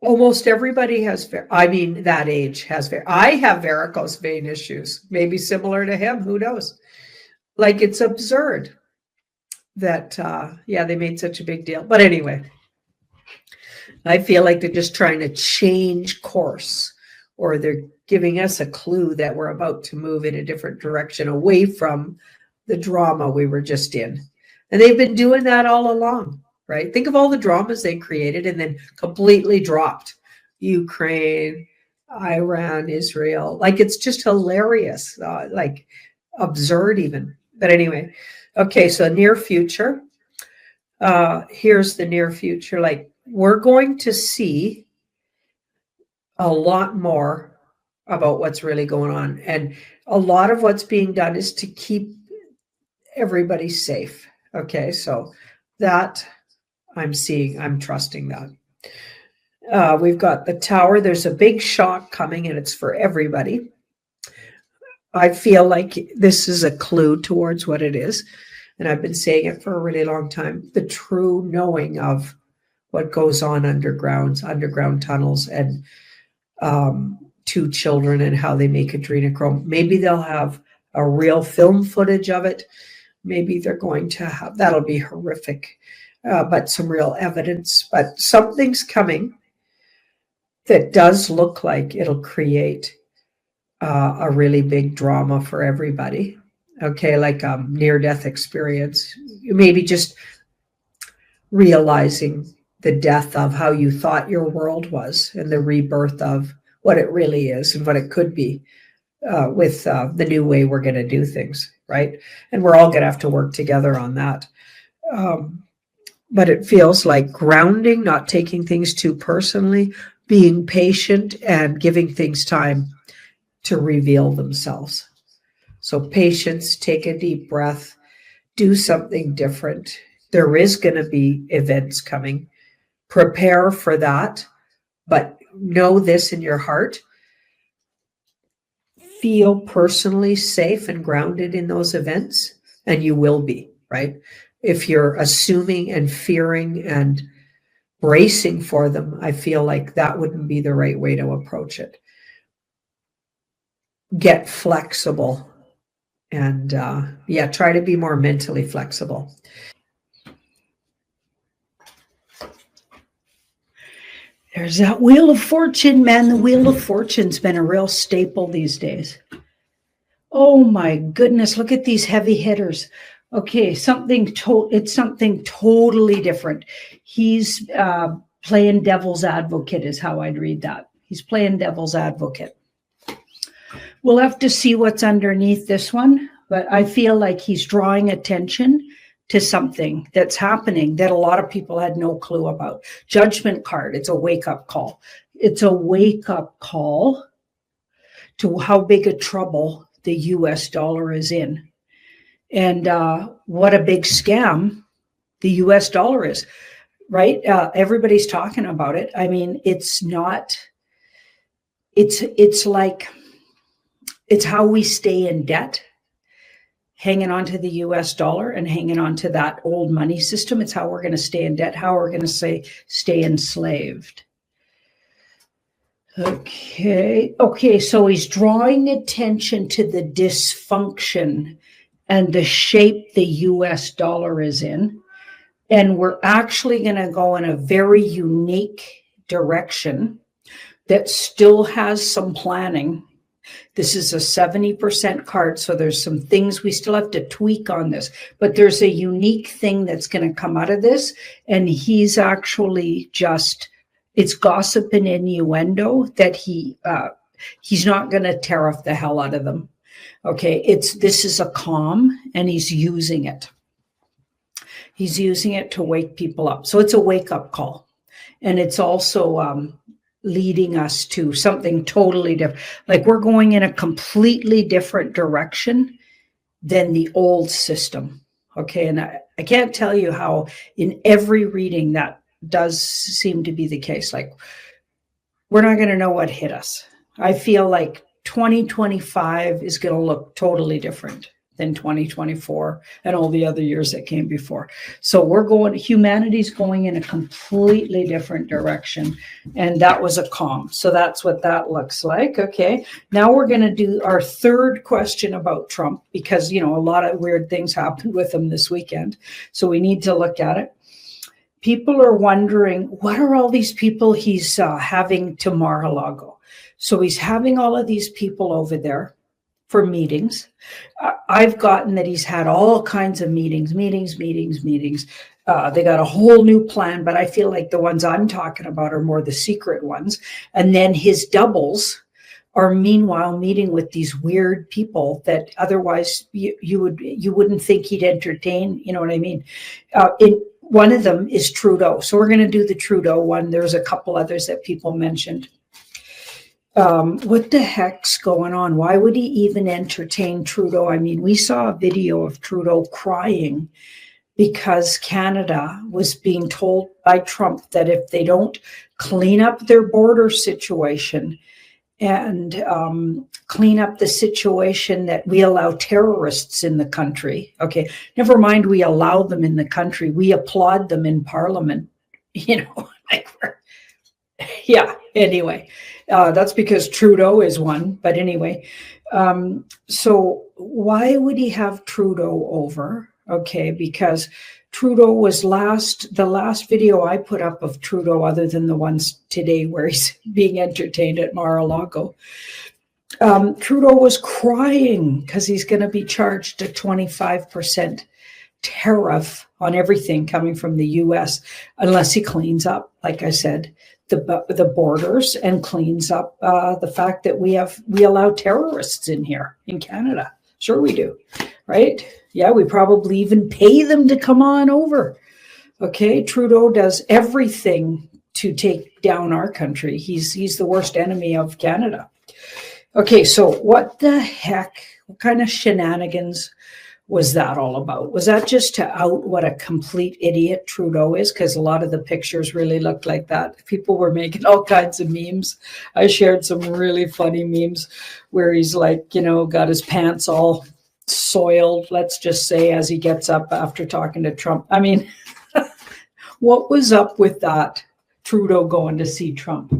almost everybody has, I mean, that age has, I have varicose vein issues, maybe similar to him, who knows? Like, it's absurd that, yeah, they made such a big deal. But anyway, I feel like they're just trying to change course, or they're giving us a clue that we're about to move in a different direction away from the drama we were just in. And they've been doing that all along, right? Think of all the dramas they created and then completely dropped. Ukraine, Iran, Israel. Like, it's just hilarious, like absurd even. But anyway, okay, so near future. Here's the near future. Like, we're going to see a lot more about what's really going on. And a lot of what's being done is to keep everybody safe. Okay, so that I'm seeing, I'm trusting that. We've got the tower. There's a big shock coming, and it's for everybody. I feel like this is a clue towards what it is. And I've been saying it for a really long time. The true knowing of what goes on underground tunnels, and 2 children and how they make adrenochrome. Maybe they'll have a real film footage of it. Maybe they're going to have, that'll be horrific, but some real evidence. But something's coming that does look like it'll create a really big drama for everybody. Okay, like a near-death experience. Maybe just realizing the death of how you thought your world was and the rebirth of what it really is and what it could be, with the new way we're going to do things, right? And we're all going to have to work together on that. But it feels like grounding, not taking things too personally, being patient, and giving things time to reveal themselves. So patience, take a deep breath, do something different. There is going to be events coming. Prepare for that, but know this in your heart. Feel personally safe and grounded in those events, and you will be, right? If you're assuming and fearing and bracing for them, I feel like that wouldn't be the right way to approach it. Get flexible, and yeah, try to be more mentally flexible. There's that Wheel of Fortune, man. The Wheel of Fortune's been a real staple these days. Oh my goodness, look at these heavy hitters. Okay, it's something totally different. He's playing devil's advocate is how I'd read that. He's playing devil's advocate. We'll have to see what's underneath this one, but I feel like he's drawing attention to something that's happening that a lot of people had no clue about. Judgment card, it's a wake-up call. It's a wake-up call to how big a trouble the US dollar is in. And what a big scam the US dollar is, right? Everybody's talking about it. I mean, it's not, it's like, it's how we stay in debt, hanging on to the US dollar and hanging on to that old money system. It's how we're going to stay in debt, how we're going to stay enslaved. Okay, so he's drawing attention to the dysfunction and the shape the US dollar is in. And we're actually going to go in a very unique direction that still has some planning. This is a 70% card, so there's some things we still have to tweak on this, but there's a unique thing that's going to come out of this, and he's actually just it's gossip and innuendo that he's not going to tariff the hell out of them. Okay, this is a calm, and he's using it. He's using it to wake people up. So it's a wake-up call. And it's also leading us to something totally different. Like, we're going in a completely different direction than the old system. Okay, and I can't tell you how in every reading that does seem to be the case. Like, we're not going to know what hit us. I feel like 2025 is going to look totally different than 2024 and all the other years that came before. So humanity's going in a completely different direction. And that was a calm. So that's what that looks like. Okay. Now we're going to do our third question about Trump, because, a lot of weird things happened with him this weekend. So we need to look at it. People are wondering, what are all these people he's having to Mar-a-Lago? So he's having all of these people over there for meetings. I've gotten that he's had all kinds of meetings. They got a whole new plan, but I feel like the ones I'm talking about are more the secret ones. And then his doubles are meanwhile meeting with these weird people that otherwise you wouldn't think he'd entertain. You know what I mean? One of them is Trudeau. So we're going to do the Trudeau one. There's a couple others that people mentioned. What the heck's going on? Why would he even entertain Trudeau? I mean, we saw a video of Trudeau crying because Canada was being told by Trump that if they don't clean up their border situation and clean up the situation that we allow terrorists in the country. Okay, never mind we allow them in the country. We applaud them in Parliament. Yeah, anyway. That's because Trudeau is one. But anyway, so why would he have Trudeau over? Okay, because Trudeau was the last video I put up of Trudeau, other than the ones today where he's being entertained at Mar-a-Lago. Trudeau was crying because he's going to be charged a 25% tariff on everything coming from the U.S. unless he cleans up, like I said, the borders and cleans up the fact that we allow terrorists in here in Canada. Sure we do, right? Yeah, we probably even pay them to come on over. Okay, Trudeau does everything to take down our country. He's the worst enemy of Canada. Okay, so what the heck, what kind of shenanigans was that all about? Was that just to out what a complete idiot Trudeau is? Because a lot of the pictures really looked like that. People were making all kinds of memes. I shared some really funny memes where he's like, got his pants all soiled, let's just say, as he gets up after talking to Trump. I mean, what was up with that? Trudeau going to see Trump.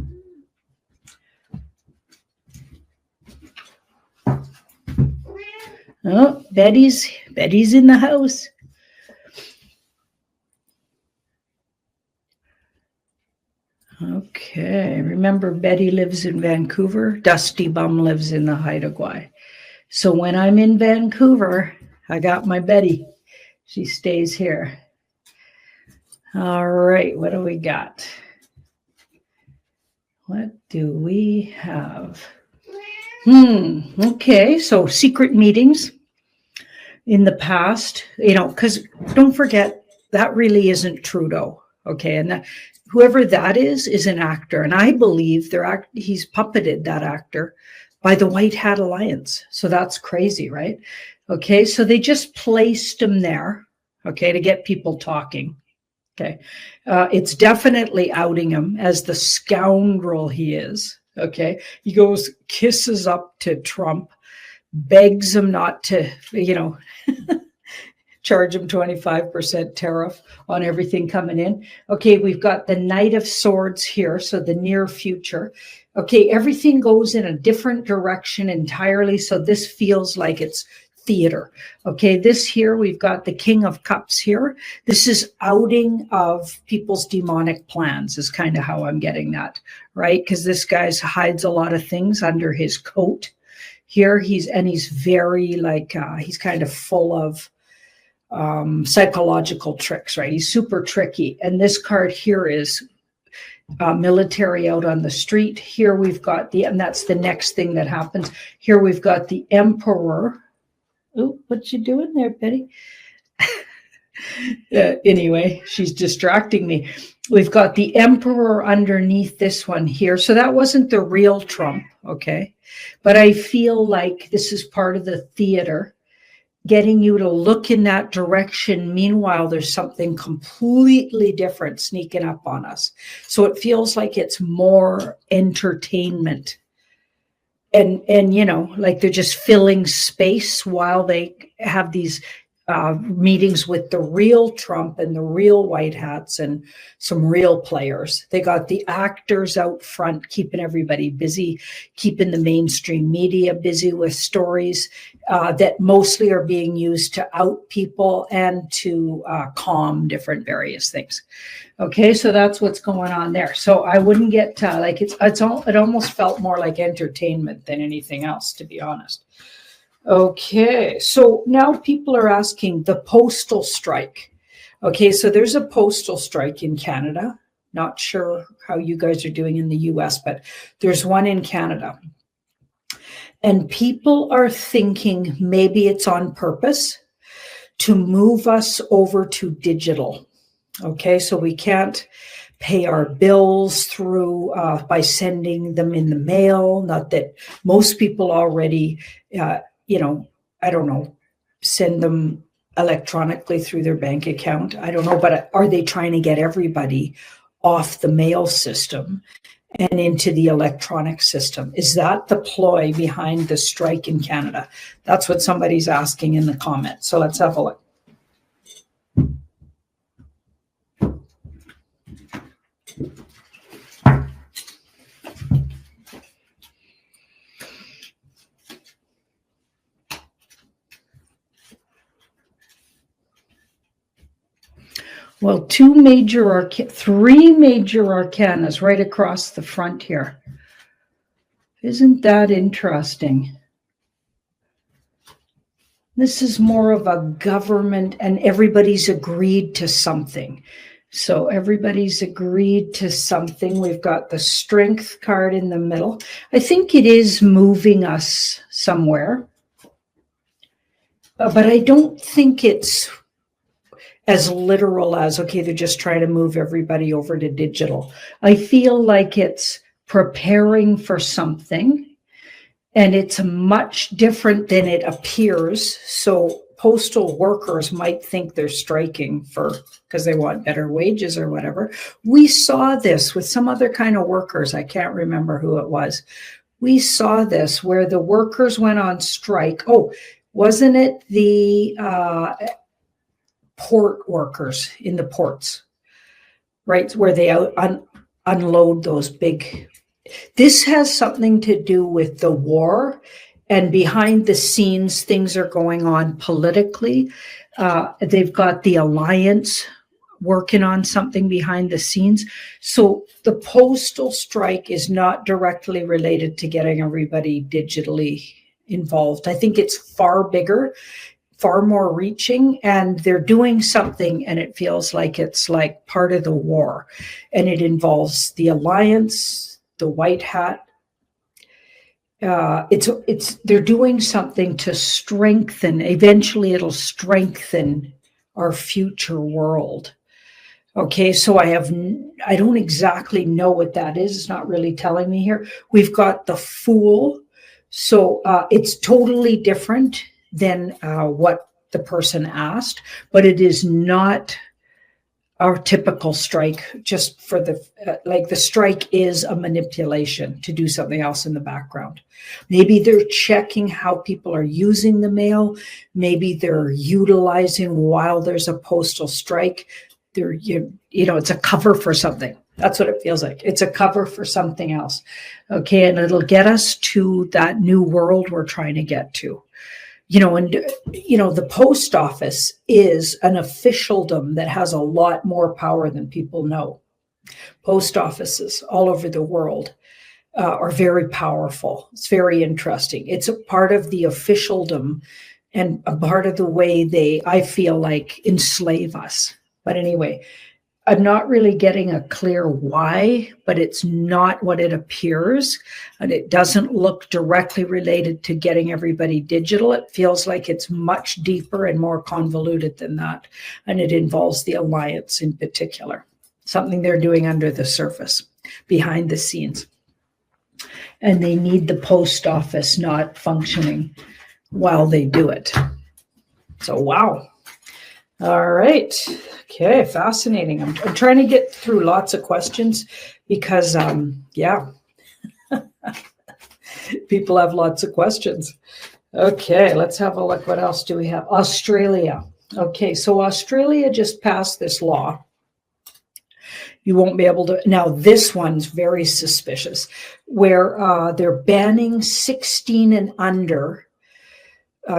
Oh, Betty's in the house. Okay, remember Betty lives in Vancouver. Dusty Bum lives in the Haida Gwaii. So when I'm in Vancouver, I got my Betty. She stays here. All right, what do we got? What do we have? Okay, so secret meetings in the past, because don't forget, that really isn't Trudeau, okay? And whoever that is an actor. And I believe he's puppeted that actor by the White Hat Alliance. So that's crazy, right? Okay, so they just placed him there, okay, to get people talking. Okay, it's definitely outing him as the scoundrel he is. Okay, he goes, kisses up to Trump, begs him not to, charge him 25% tariff on everything coming in. Okay, we've got the Knight of Swords here, so the near future. Okay, everything goes in a different direction entirely, so this feels like it's theater. Okay, this here, we've got the King of Cups here. This is outing of people's demonic plans is kind of how I'm getting that, right? Because this guy hides a lot of things under his coat here. He's very he's kind of full of psychological tricks, right? He's super tricky. And this card here is military out on the street. Here we've got and that's the next thing that happens. Here we've got the emperor. Oh, what you doing there, Betty? Anyway, she's distracting me. We've got the emperor underneath this one here. So that wasn't the real Trump, okay? But I feel like this is part of the theater, getting you to look in that direction. Meanwhile, there's something completely different sneaking up on us. So it feels like it's more entertainment. And like they're just filling space while they have these meetings with the real Trump and the real white hats and some real players. They got the actors out front, keeping everybody busy, keeping the mainstream media busy with stories that mostly are being used to out people and to calm different various things. Okay, so that's what's going on there. So I wouldn't get it almost felt more like entertainment than anything else, to be honest. Okay, so now people are asking the postal strike. Okay, so there's a postal strike in Canada. Not sure how you guys are doing in the US, but there's one in Canada. And people are thinking maybe it's on purpose to move us over to digital. Okay, so we can't pay our bills through by sending them in the mail. Not that most people already I don't know, send them electronically through their bank account. I don't know, but are they trying to get everybody off the mail system and into the electronic system? Is that the ploy behind the strike in Canada? That's what somebody's asking in the comments. So let's have a look. Well, three major arcanas right across the front here. Isn't that interesting? This is more of a government, and everybody's agreed to something. So everybody's agreed to something. We've got the strength card in the middle. I think it is moving us somewhere, but I don't think it's as literal as, okay, they're just trying to move everybody over to digital. I feel like it's preparing for something, and it's much different than it appears. So postal workers might think they're striking because they want better wages or whatever. We saw this with some other kind of workers. I can't remember who it was. We saw this where the workers went on strike. Oh, wasn't it the port workers in the ports, right? Where they unload those big. This has something to do with the war, and behind the scenes, things are going on politically. They've got the alliance working on something behind the scenes. So the postal strike is not directly related to getting everybody digitally involved. I think it's far bigger, far more reaching, and they're doing something, and it feels like it's like part of the war, and it involves the alliance, the white hat. They're doing something to strengthen. Eventually, it'll strengthen our future world. Okay, so I don't exactly know what that is. It's not really telling me here. We've got the Fool, so it's totally different than what the person asked, but it is not our typical strike. Just for the strike is a manipulation to do something else in the background. Maybe they're checking how people are using the mail. Maybe they're utilizing while there's a postal strike. It's a cover for something. That's what it feels like. It's a cover for something else. Okay, and it'll get us to that new world we're trying to get to. The post office is an officialdom that has a lot more power than people know. Post offices all over the world are very powerful. It's very interesting. It's a part of the officialdom and a part of the way I feel like, enslave us. But anyway, I'm not really getting a clear why, but it's not what it appears. And it doesn't look directly related to getting everybody digital. It feels like it's much deeper and more convoluted than that. And it involves the alliance in particular, something they're doing under the surface, behind the scenes. And they need the post office not functioning while they do it. So, wow. All right. Okay, fascinating. I'm trying to get through lots of questions because, yeah, people have lots of questions. Okay, let's have a look. What else do we have? Australia. Okay, so Australia just passed this law. You won't be able to. Now, this one's very suspicious, where they're banning 16 and under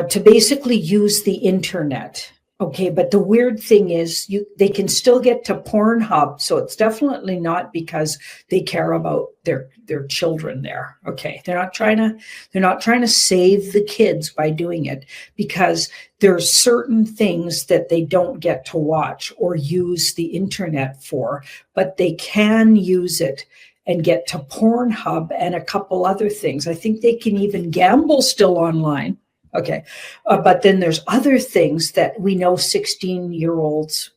to basically use the internet. Okay, but the weird thing is they can still get to Pornhub, so it's definitely not because they care about their children there. Okay, they're not trying to save the kids by doing it, because there's certain things that they don't get to watch or use the internet for, but they can use it and get to Pornhub and a couple other things. I think they can even gamble still online. Okay. But then there's other things that we know 16-year-olds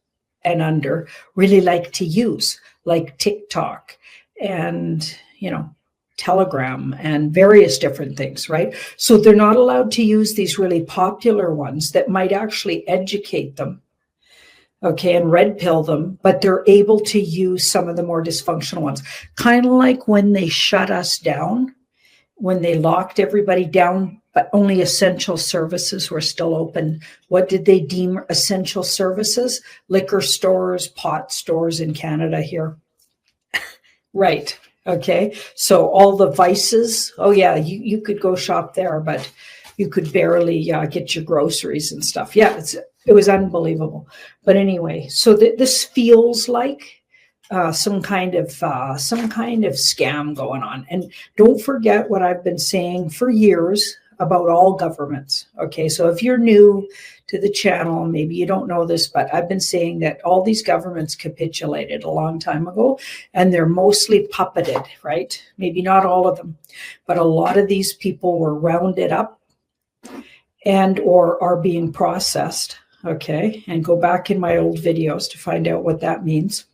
and under really like to use, like TikTok and, Telegram and various different things, right? So they're not allowed to use these really popular ones that might actually educate them, okay, and red pill them, but they're able to use some of the more dysfunctional ones. Kind of like when they shut us down, when they locked everybody down, but only essential services were still open. What did they deem essential services? Liquor stores, pot stores in Canada here. Right. Okay. So all the vices, oh yeah, you could go shop there, but you could barely get your groceries and stuff. Yeah, it was unbelievable. But anyway, so this feels like some kind of scam going on. And don't forget what I've been saying for years about all governments. Okay, so if you're new to the channel, maybe you don't know this, but I've been saying that all these governments capitulated a long time ago, and they're mostly puppeted, right? Maybe not all of them, but a lot of these people were rounded up and or are being processed. Okay, and go back in my old videos to find out what that means.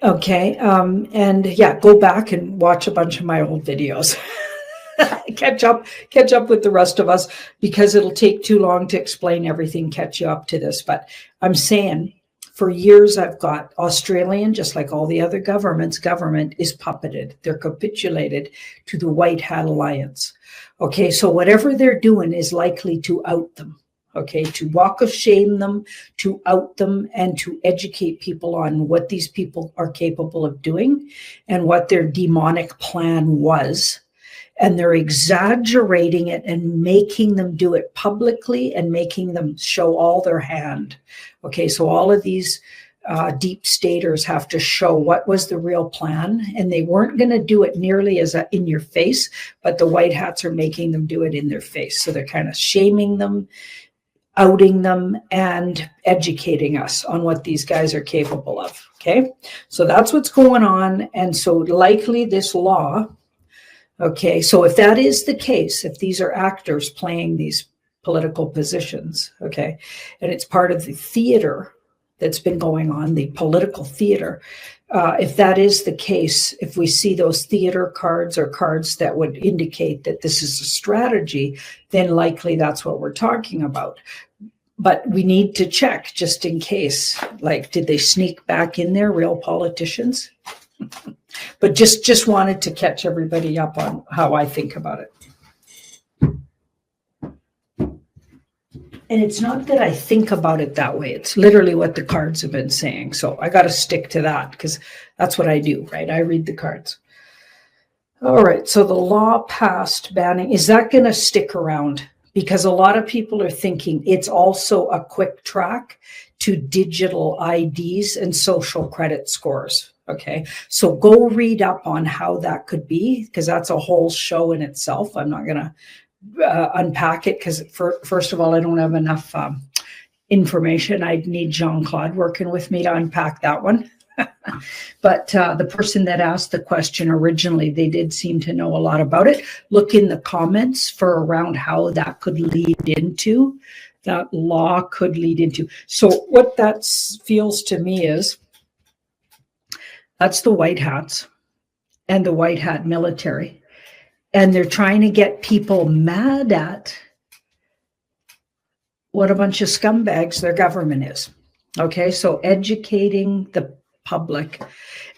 Okay, and yeah, go back and watch a bunch of my old videos. catch up with the rest of us, because it'll take too long to explain everything, catch you up to this. But I'm saying for years I've got Australian, just like all the other government is puppeted. They're capitulated to the White Hat Alliance. Okay, so whatever they're doing is likely to out them. Okay, to walk of shame them, to out them, and to educate people on what these people are capable of doing and what their demonic plan was. And they're exaggerating it and making them do it publicly and making them show all their hand. Okay, so all of these deep staters have to show what was the real plan, and they weren't going to do it nearly as in your face, but the white hats are making them do it in their face. So they're kind of shaming them, outing them, and educating us on what these guys are capable of. Okay, so that's what's going on. And so likely this law, okay, so if that is the case, if these are actors playing these political positions, okay, and it's part of the theater that's been going on, the political theater, if that is the case, if we see those theater cards or cards that would indicate that this is a strategy, then likely that's what we're talking about. But we need to check just in case, like, did they sneak back in there, real politicians? But just wanted to catch everybody up on how I think about it. And it's not that I think about it that way. It's literally what the cards have been saying. So I got to stick to that because that's what I do, right? I read the cards. All right. So the law passed banning, is that going to stick around? Because a lot of people are thinking it's also a quick track to digital IDs and social credit scores. Okay, so go read up on how that could be, because that's a whole show in itself. I'm not going to unpack it because, first of all, I don't have enough information. I'd need Jean-Claude working with me to unpack that one. But the person that asked the question originally, they did seem to know a lot about it. Look in the comments for around how that could lead into, that law could lead into. So what that feels to me is, that's the white hats and the white hat military. And they're trying to get people mad at what a bunch of scumbags their government is. Okay, so educating the public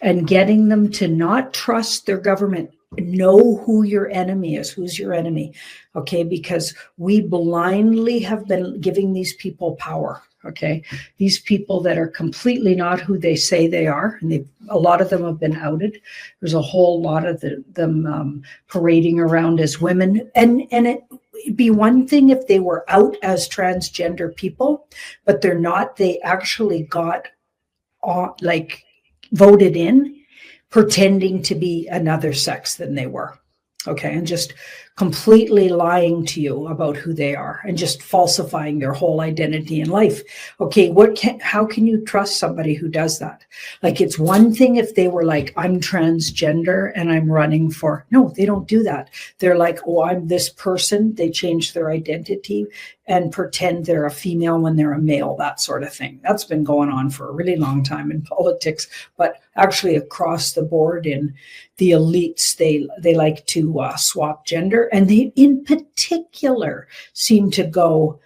and getting them to not trust their government. Know who your enemy is. Who's your enemy? Okay, because we blindly have been giving these people power. Okay, these people that are completely not who they say they are, and a lot of them have been outed. There's a whole lot of them parading around as women, and it'd be one thing if they were out as transgender people, but they're not. They actually got voted in pretending to be another sex than they were. Okay, and just completely lying to you about who they are and just falsifying their whole identity in life. Okay, how can you trust somebody who does that? Like, it's one thing if they were like, I'm transgender and I'm running for, no, they don't do that. They're like, oh, I'm this person. They change their identity and pretend they're a female when they're a male, that sort of thing. That's been going on for a really long time in politics, but actually across the board in the elites, they like to swap gender, and they in particular seem to go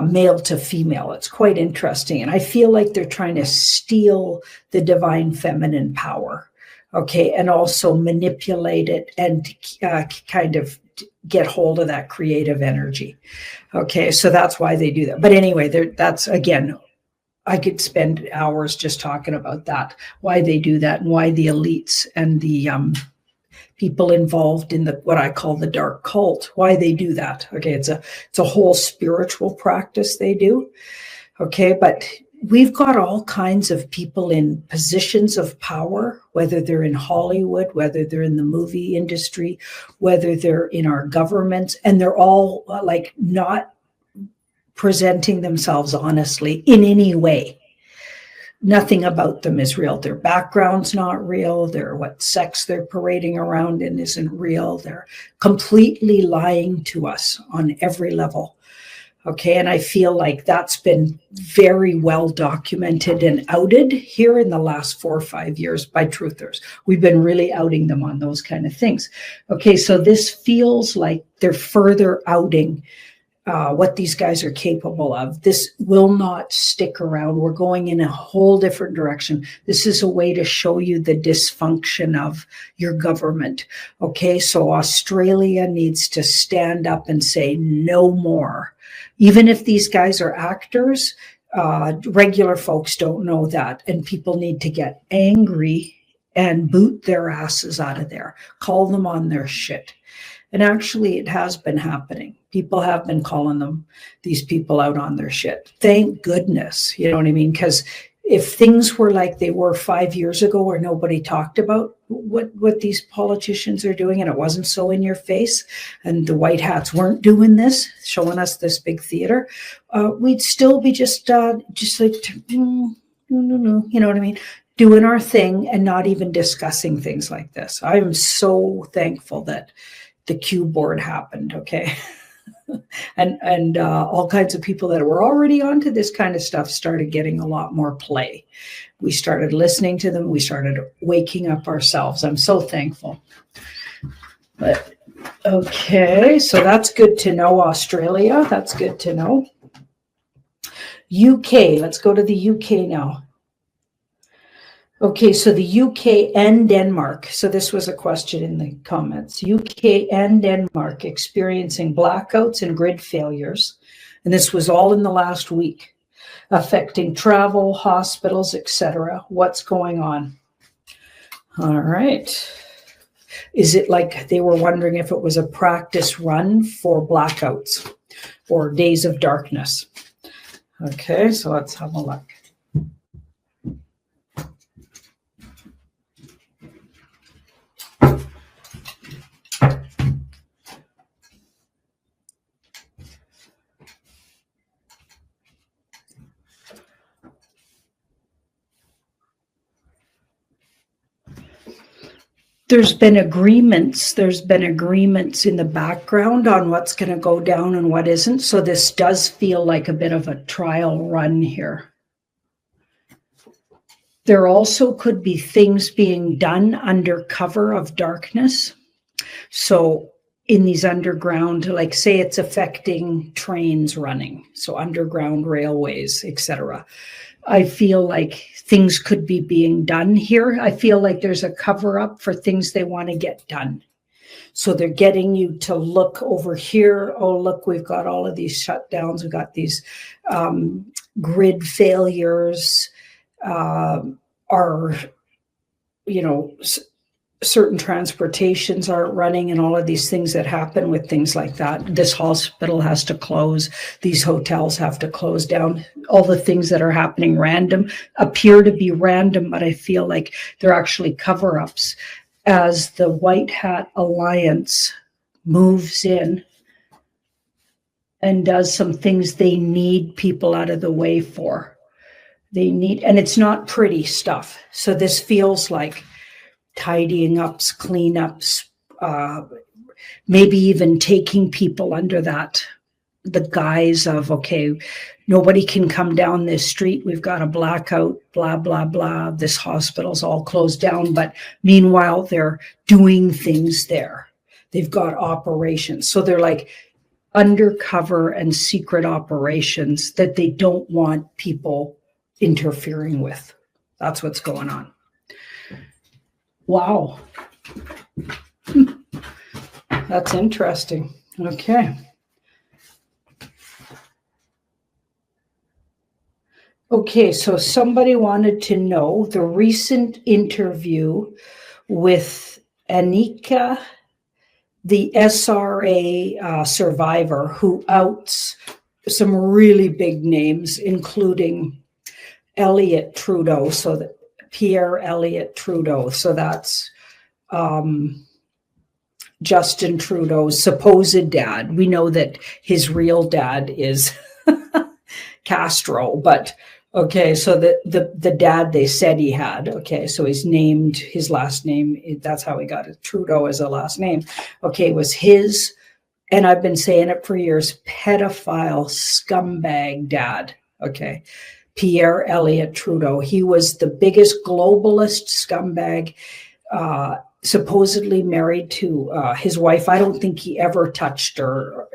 male to female. It's quite interesting, and I feel like they're trying to steal the divine feminine power, okay, and also manipulate it and kind of get hold of that creative energy. Okay, so that's why they do that. But anyway, that's, again, I could spend hours just talking about that, why they do that, and why the elites and the people involved in what I call the dark cult, why they do that. Okay, it's a whole spiritual practice they do. Okay, but we've got all kinds of people in positions of power, whether they're in Hollywood, whether they're in the movie industry, whether they're in our governments, and they're all not presenting themselves honestly in any way. Nothing about them is real. Their background's not real. What sex they're parading around in isn't real. They're completely lying to us on every level. Okay, and I feel like that's been very well documented and outed here in the last 4 or 5 years by truthers. We've been really outing them on those kind of things. Okay, so this feels like they're further outing what these guys are capable of. This will not stick around. We're going in a whole different direction. This is a way to show you the dysfunction of your government. Okay, so Australia needs to stand up and say no more. Even if these guys are actors, regular folks don't know that. And people need to get angry and boot their asses out of there. Call them on their shit. And actually, it has been happening. People have been calling these people out on their shit. Thank goodness, you know what I mean? Because if things were like they were 5 years ago where nobody talked about what these politicians are doing, and it wasn't so in your face, and the white hats weren't doing this, showing us this big theater, we'd still be just like, no, you know what I mean? Doing our thing and not even discussing things like this. I am so thankful that the Q board happened, okay? and all kinds of people that were already onto this kind of stuff started getting a lot more play. We started listening to them. We started waking up ourselves. I'm so thankful. But okay, so that's good to know. Australia, that's good to know. UK, let's go to the UK now. Okay, so the UK and Denmark. So this was a question in the comments. UK and Denmark experiencing blackouts and grid failures. And this was all in the last week, affecting travel, hospitals, etc. What's going on? All right. Is it like they were wondering if it was a practice run for blackouts or days of darkness? Okay, so let's have a look. There's been agreements in the background on what's going to go down and what isn't. So this does feel like a bit of a trial run here. There also could be things being done under cover of darkness. So in these underground, like say it's affecting trains running, so underground railways, etc. I feel like things could be being done here. I feel like there's a cover up for things they want to get done. So they're getting you to look over here. Oh, look, we've got all of these shutdowns. We've got these grid failures. Certain transportations aren't running and all of these things that happen with things like that. This hospital has to close. These hotels have to close down. All the things that are happening appear to be random, but I feel like they're actually cover-ups as the White Hat Alliance moves in and does some things they need people out of the way for. And it's not pretty stuff. So this feels like tidying ups, cleanups, maybe even taking people under the guise of, okay, nobody can come down this street. We've got a blackout, blah, blah, blah. This hospital's all closed down. But meanwhile, they're doing things there. They've got operations. So they're like undercover and secret operations that they don't want people interfering with. That's what's going on. Wow. That's interesting. Okay. Okay, so somebody wanted to know the recent interview with Anika, the SRA survivor who outs some really big names, including Elliott Trudeau, so that Pierre Elliott Trudeau. So that's Justin Trudeau's supposed dad. We know that his real dad is Castro, but okay, so the dad they said he had, okay, so he's named his last name, that's how he got it, Trudeau as a last name, okay, was his, and I've been saying it for years, pedophile scumbag dad, okay, Pierre Elliott Trudeau. He was the biggest globalist scumbag, supposedly married to his wife. I don't think he ever touched her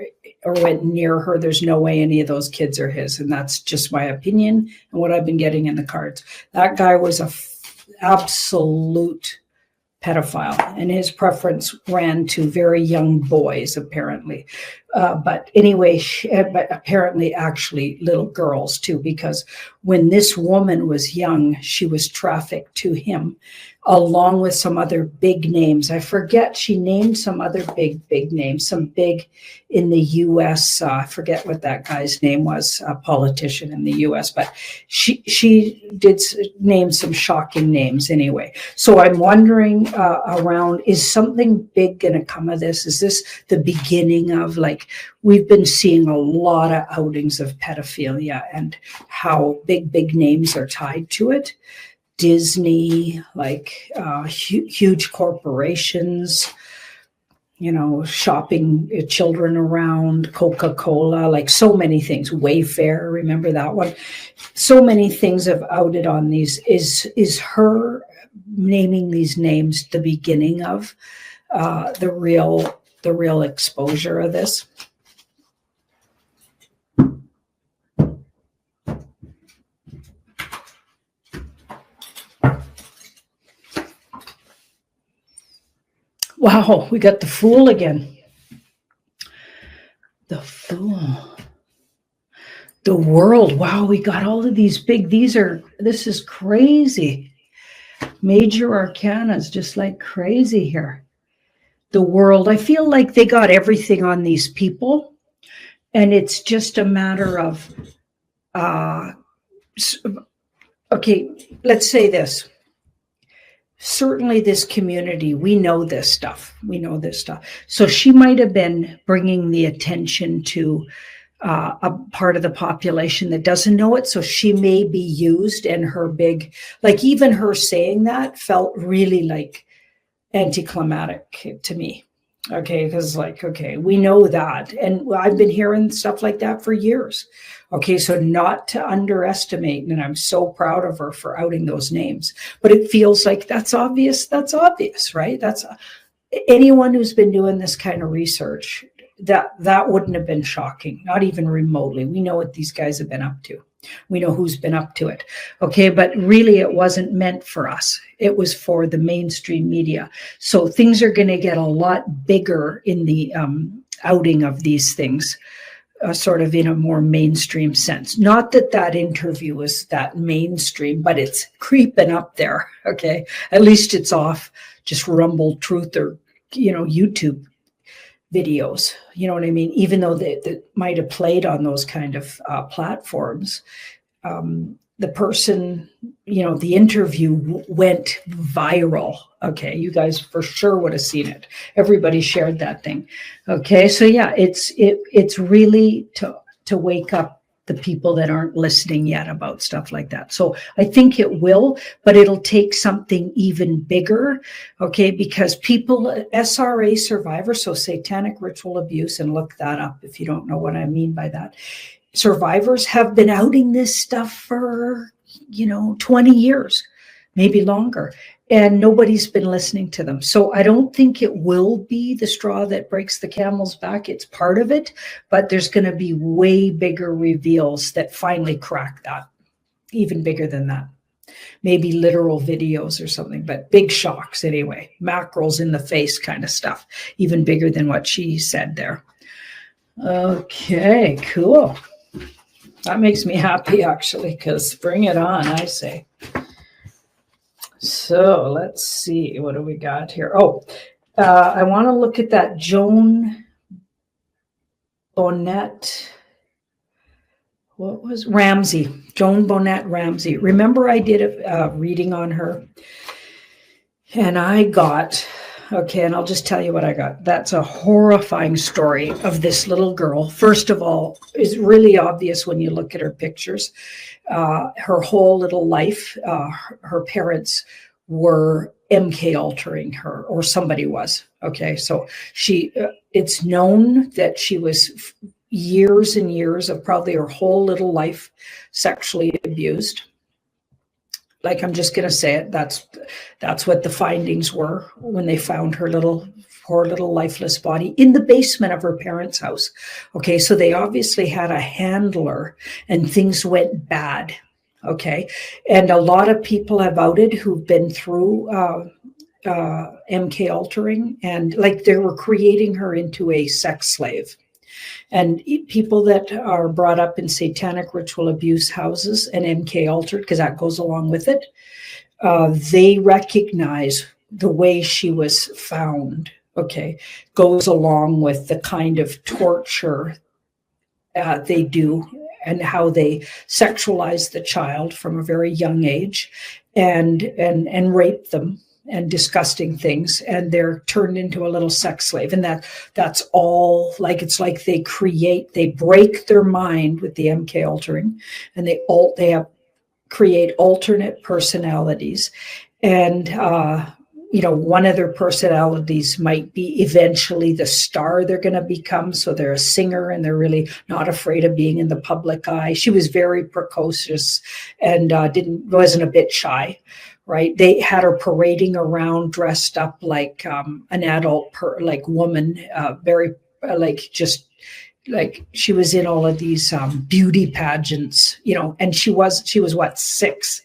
or went near her. There's no way any of those kids are his. And that's just my opinion and what I've been getting in the cards. That guy was a absolute pedophile, and his preference ran to very young boys, apparently. But anyway, but apparently actually little girls too, because when this woman was young, she was trafficked to him along with some other big names. I forget, she named some other big names, some big in the US. I forget what that guy's name was, a politician in the US, but she did name some shocking names anyway. So I'm wondering around, is something big going to come of this? Is this the beginning of, like, we've been seeing a lot of outings of pedophilia and how big names are tied to it. Disney, like huge corporations, shopping children around, Coca-Cola, like so many things. Wayfair, remember that one? So many things have outed on these. Is her naming these names the beginning of the real exposure of this? Wow, we got the Fool again. The Fool. The World. Wow, we got all of these big, this is crazy. Major arcanas, just like crazy here. The World. I feel like they got everything on these people, and it's just a matter of, okay, let's say this. Certainly this community, we know this stuff. So she might have been bringing the attention to a part of the population that doesn't know it. So she may be used, and her big, like even her saying that felt really like anticlimactic to me. Okay, because like, okay, we know that. And I've been hearing stuff like that for years. Okay, so not to underestimate, and I'm so proud of her for outing those names. But it feels like that's obvious, right? That's anyone who's been doing this kind of research, that wouldn't have been shocking, not even remotely. We know what these guys have been up to. We know who's been up to it. Okay, but really it wasn't meant for us. It was for the mainstream media. So things are going to get a lot bigger in the outing of these things, sort of in a more mainstream sense. Not that that interview was that mainstream, but it's creeping up there. Okay, at least it's off just Rumble Truth or, YouTube videos, you know what I mean? Even though they might have played on those kind of platforms, the person, the interview went viral. Okay, you guys for sure would have seen it. Everybody shared that thing. Okay, so yeah, it's really to wake up the people that aren't listening yet about stuff like that. So I think it will, but it'll take something even bigger, okay? Because people, SRA survivors, so satanic ritual abuse, and look that up if you don't know what I mean by that. Survivors have been outing this stuff for, 20 years, maybe longer, and nobody's been listening to them. So I don't think it will be the straw that breaks the camel's back. It's part of it, but there's going to be way bigger reveals that finally crack that, even bigger than that. Maybe literal videos or something, but big shocks anyway, mackerels in the face kind of stuff, even bigger than what she said there. Okay, cool. That makes me happy, actually, because bring it on, I say. So let's see, what do we got here? I want to look at that Joan Bonnet. What was Ramsey? Joan Bonnet Ramsey. Remember I did a reading on her? And I got, and I'll just tell you what I got. That's a horrifying story of this little girl. First of all, it's really obvious when you look at her pictures. Her whole little life, her parents were MK altering her, or somebody was. Okay, so it's known that she was years and years of probably her whole little life sexually abused. Like, I'm just going to say it. That's what the findings were when they found her poor little lifeless body in the basement of her parents' house. Okay, so they obviously had a handler and things went bad. Okay, and a lot of people have outed who've been through MK altering, and like they were creating her into a sex slave. And people that are brought up in satanic ritual abuse houses and MK altered, because that goes along with it, they recognize the way she was found, goes along with the kind of torture they do and how they sexualize the child from a very young age and rape them and disgusting things, and they're turned into a little sex slave. And that's all, like, it's like they break their mind with the MK altering, and they create alternate personalities. And one of their personalities might be eventually the star they're going to become. So they're a singer and they're really not afraid of being in the public eye. She was very precocious and wasn't a bit shy. Right, they had her parading around dressed up like an adult, woman, very like she was in all of these beauty pageants, and she was what, 6,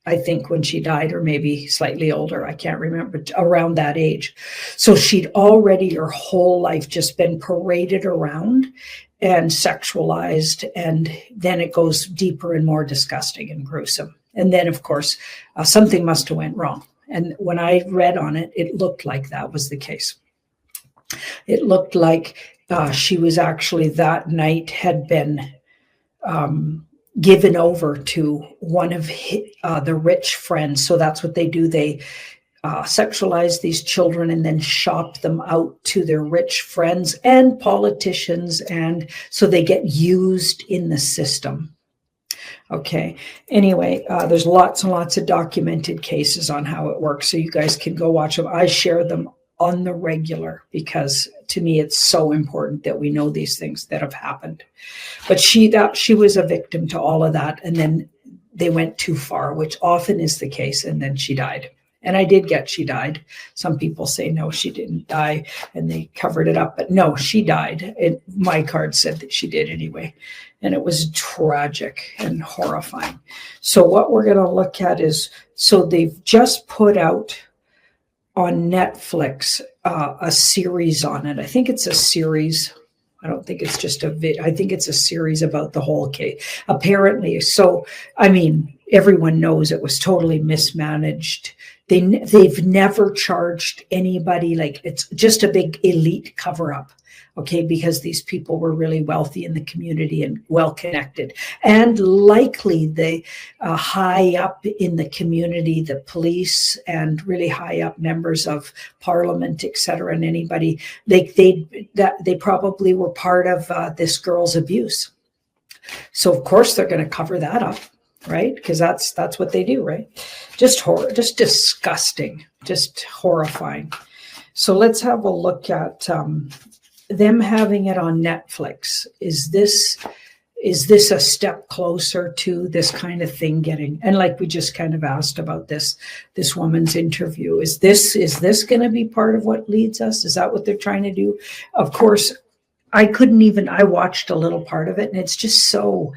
I think, when she died, or maybe slightly older. I can't remember, around that age. So she'd already her whole life just been paraded around and sexualized, and then it goes deeper and more disgusting and gruesome. And then, of course, something must have went wrong. And when I read on it, it looked like that was the case. It looked like she was actually that night had been given over to one of the rich friends. So that's what they do. They sexualize these children and then shop them out to their rich friends and politicians. And so they get used in the system. Okay. Anyway, there's lots and lots of documented cases on how it works, so you guys can go watch them. I share them on the regular because to me it's so important that we know these things that have happened. But she was a victim to all of that, and then they went too far, which often is the case, and then she died. And I did get she died. Some people say no, she didn't die, and they covered it up. But no, she died. My card said that she did anyway. And it was tragic and horrifying. So what we're going to look at is, so they've just put out on Netflix a series on it. I think it's a series. I don't think it's just a vid. I think it's a series about the whole case. Apparently, so I mean, everyone knows it was totally mismanaged. They've never charged anybody. Like, it's just a big elite cover up. Okay, because these people were really wealthy in the community and well connected, and likely the high up in the community, the police and really high up members of parliament, etc., and anybody, they probably were part of this girl's abuse. So of course they're going to cover that up, right? Because that's what they do, right? Just just disgusting, just horrifying. So let's have a look at them having it on Netflix. Is this a step closer to this kind of thing getting, and like we just kind of asked about this woman's interview, is this going to be part of what leads us? Is that what they're trying to do? Of course, I watched a little part of it, and it's just so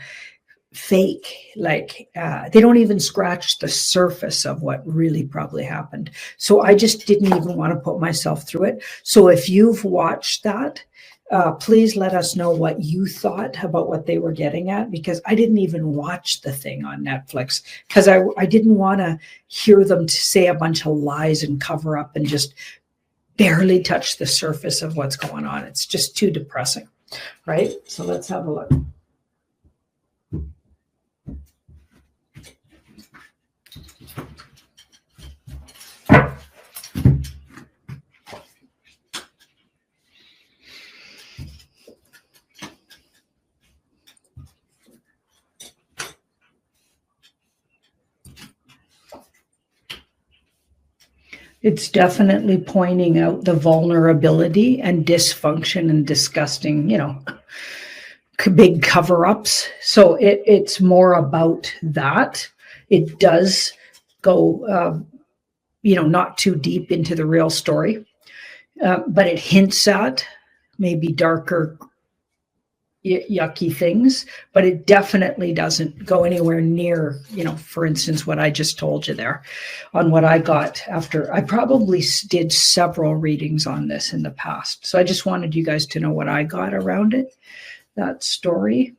fake. Like, they don't even scratch the surface of what really probably happened. So I just didn't even want to put myself through it. So if you've watched that, please let us know what you thought about what they were getting at, because I didn't even watch the thing on Netflix because I didn't want to hear them to say a bunch of lies and cover up and just barely touch the surface of what's going on. It's just too depressing, right? So let's have a look. It's definitely pointing out the vulnerability and dysfunction and disgusting, big cover-ups. So it's more about that. It does go, not too deep into the real story, but it hints at maybe darker, yucky things, but it definitely doesn't go anywhere near, for instance, what I just told you there on what I got after. I probably did several readings on this in the past. So I just wanted you guys to know what I got around it, that story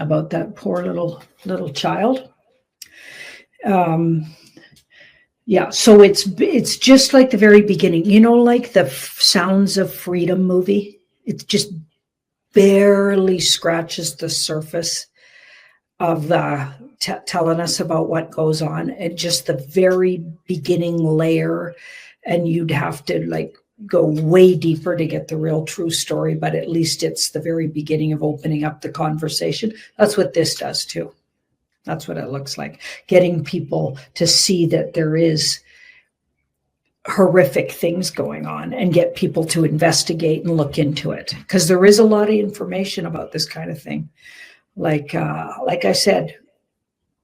about that poor little child. Yeah, so it's just like the very beginning, like the Sounds of Freedom movie. It's just barely scratches the surface of telling us about what goes on at just the very beginning layer, and you'd have to go way deeper to get the real true story, but at least it's the very beginning of opening up the conversation. That's what this does too. That's what it looks like, getting people to see that there is horrific things going on and get people to investigate and look into it, because there is a lot of information about this kind of thing. Like I said,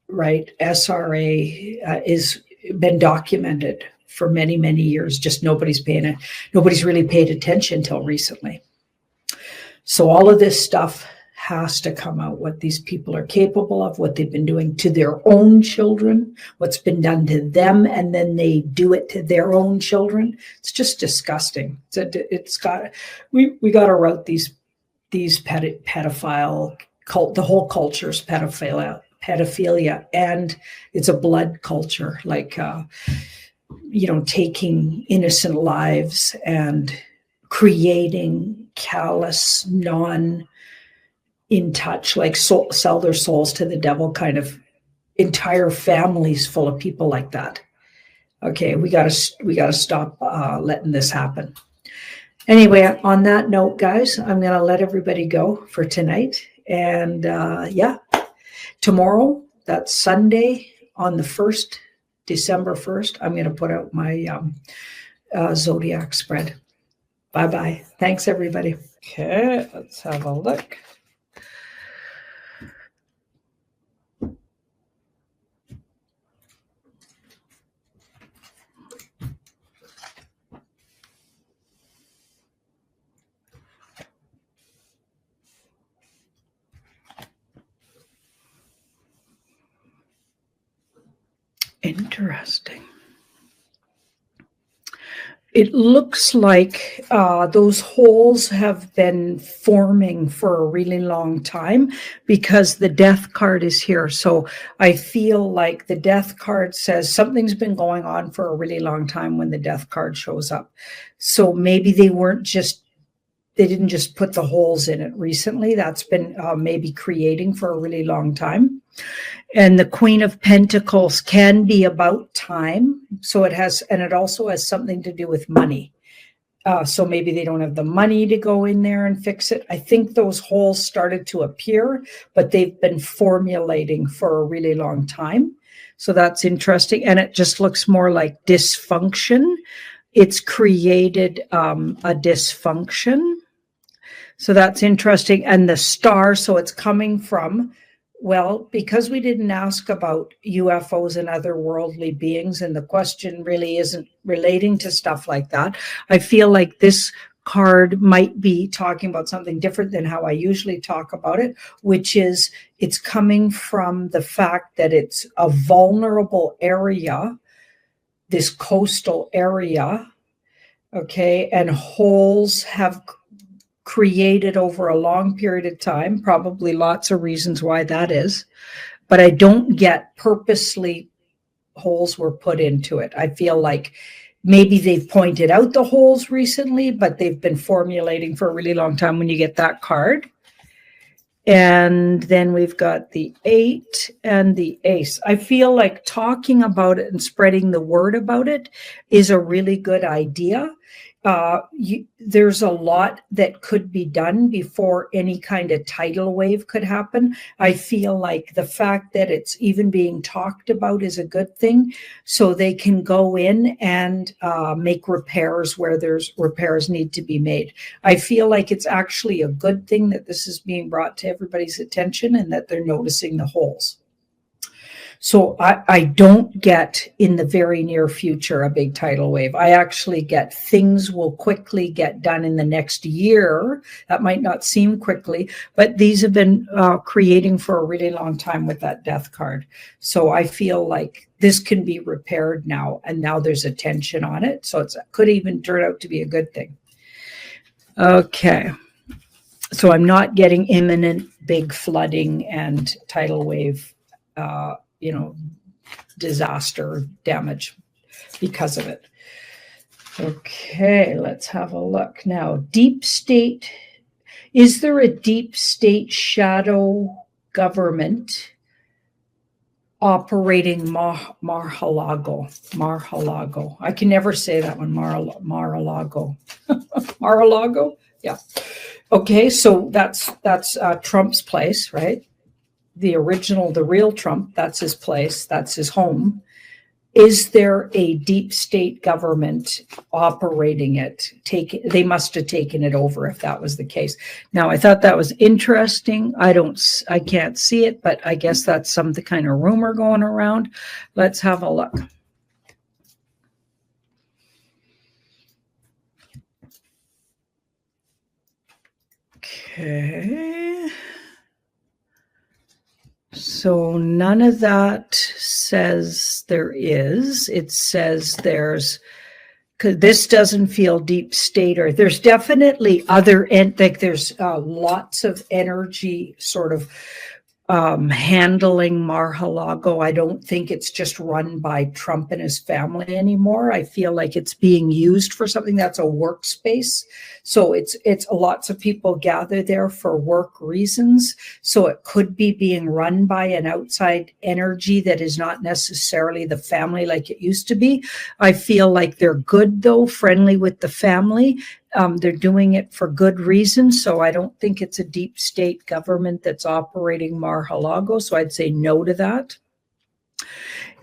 right, SRA is been documented for many, many years. Just nobody's really paid attention till recently. So all of this stuff has to come out, what these people are capable of, what they've been doing to their own children, what's been done to them, and then they do it to their own children. It's just disgusting. We got to rout these pedophile cult. The whole culture's pedophilia, and it's a blood culture, taking innocent lives and creating callous, in touch, sell their souls to the devil kind of entire families full of people like that. Okay, we gotta stop letting this happen. Anyway, on that note, guys, I'm gonna let everybody go for tonight. And Tomorrow, that's Sunday on the 1st, December 1st, I'm going to put out my zodiac spread. Bye-bye. Thanks, everybody. Okay, let's have a look. Interesting. It looks like those holes have been forming for a really long time because the death card is here. So I feel like the death card says something's been going on for a really long time when the death card shows up. So maybe they didn't just put the holes in it recently. That's been maybe creating for a really long time. And the Queen of Pentacles can be about time. So it also has something to do with money. So maybe they don't have the money to go in there and fix it. I think those holes started to appear, but they've been formulating for a really long time. So that's interesting. And it just looks more like dysfunction. It's created a dysfunction. So that's interesting. And the star, so it's coming from, well, because we didn't ask about UFOs and other worldly beings, and the question really isn't relating to stuff like that, I feel like this card might be talking about something different than how I usually talk about it, which is it's coming from the fact that it's a vulnerable area, this coastal area, okay, and holes have created over a long period of time, probably lots of reasons why that is, but I don't get purposely holes were put into it. I feel like maybe they've pointed out the holes recently, but they've been formulating for a really long time when you get that card. And then we've got the 8 and the Ace. I feel like talking about it and spreading the word about it is a really good idea. There's a lot that could be done before any kind of tidal wave could happen. I feel like the fact that it's even being talked about is a good thing, so they can go in and make repairs where there's repairs need to be made. I feel like it's actually a good thing that this is being brought to everybody's attention and that they're noticing the holes. So I don't get in the very near future a big tidal wave. I actually get things will quickly get done in the next year. That might not seem quickly, but these have been creating for a really long time with that death card. So I feel like this can be repaired now, and now there's attention on it. So it could even turn out to be a good thing. Okay. So I'm not getting imminent big flooding and tidal wave disaster damage because of it. Okay, let's have a look now. Deep state. Is there a deep state shadow government operating Mar-a-Lago? Mar-a-Lago. I can never say that one. Mar-a-Lago. Mar-a-Lago? Yeah. Okay, so that's Trump's place, right? The real Trump, that's his place, that's his home. Is there a deep state government operating it? They must have taken it over if that was the case. Now, I thought that was interesting. I can't see it, but I guess that's some kind of rumor going around. Let's have a look. Okay. So none of that says there is. It says there's, because this doesn't feel deep state, or there's definitely other, like there's lots of energy sort of handling Mar-a-Lago. I don't think it's just run by Trump and his family anymore. I feel like it's being used for something that's a workspace. So it's lots of people gather there for work reasons. So it could be being run by an outside energy that is not necessarily the family like it used to be. I feel like they're good though, friendly with the family. They're doing it for good reason, so I don't think it's a deep state government that's operating Mar-a-Lago, so I'd say no to that.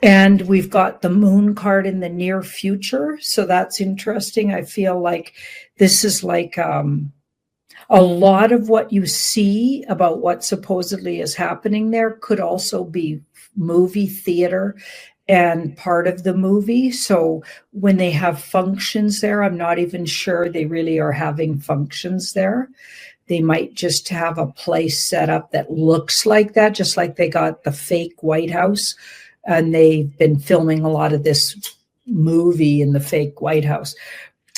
And we've got the moon card in the near future, so that's interesting. I feel like this is like a lot of what you see about what supposedly is happening there could also be movie theater and part of the movie. So when they have functions there, I'm not even sure they really are having functions there. They might just have a place set up that looks like that, just like they got the fake White House. And they've been filming a lot of this movie in the fake White House.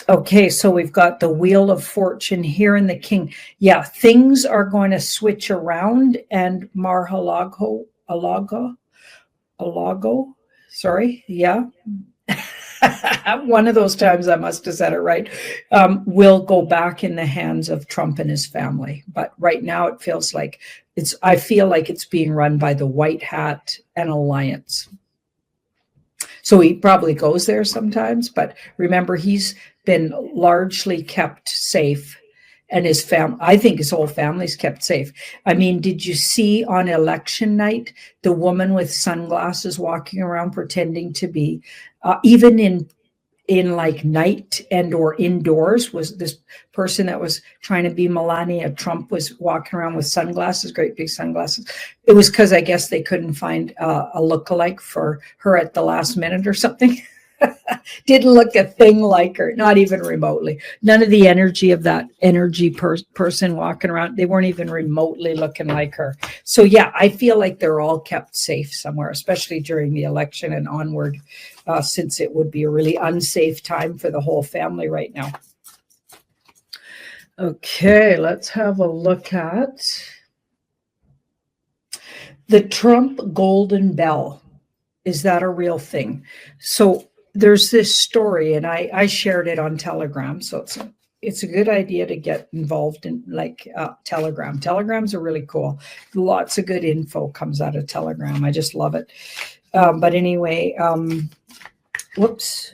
Okay, so we've got the Wheel of Fortune here and the King. Yeah, things are going to switch around, and Mar-a-Lago, sorry, yeah. One of those times I must have said it right, will go back in the hands of Trump and his family. But right now it feels like I feel like it's being run by the White Hat and Alliance. So he probably goes there sometimes, but remember, he's been largely kept safe, and his I think his whole family's kept safe. I mean, did you see on election night the woman with sunglasses walking around pretending to be, even in like night and or indoors, was this person that was trying to be Melania Trump was walking around with sunglasses, great big sunglasses. It was because I guess they couldn't find a lookalike for her at the last minute or something. Didn't look a thing like her, not even remotely. None of the energy of that person walking around, they weren't even remotely looking like her. So yeah, I feel like they're all kept safe somewhere, especially during the election and onward, since it would be a really unsafe time for the whole family right now. Okay, let's have a look at the Trump Golden Bell. Is that a real thing? So there's this story, and I shared it on Telegram. So it's a good idea to get involved in like Telegram. Telegrams are really cool. Lots of good info comes out of Telegram. I just love it. But anyway, whoops,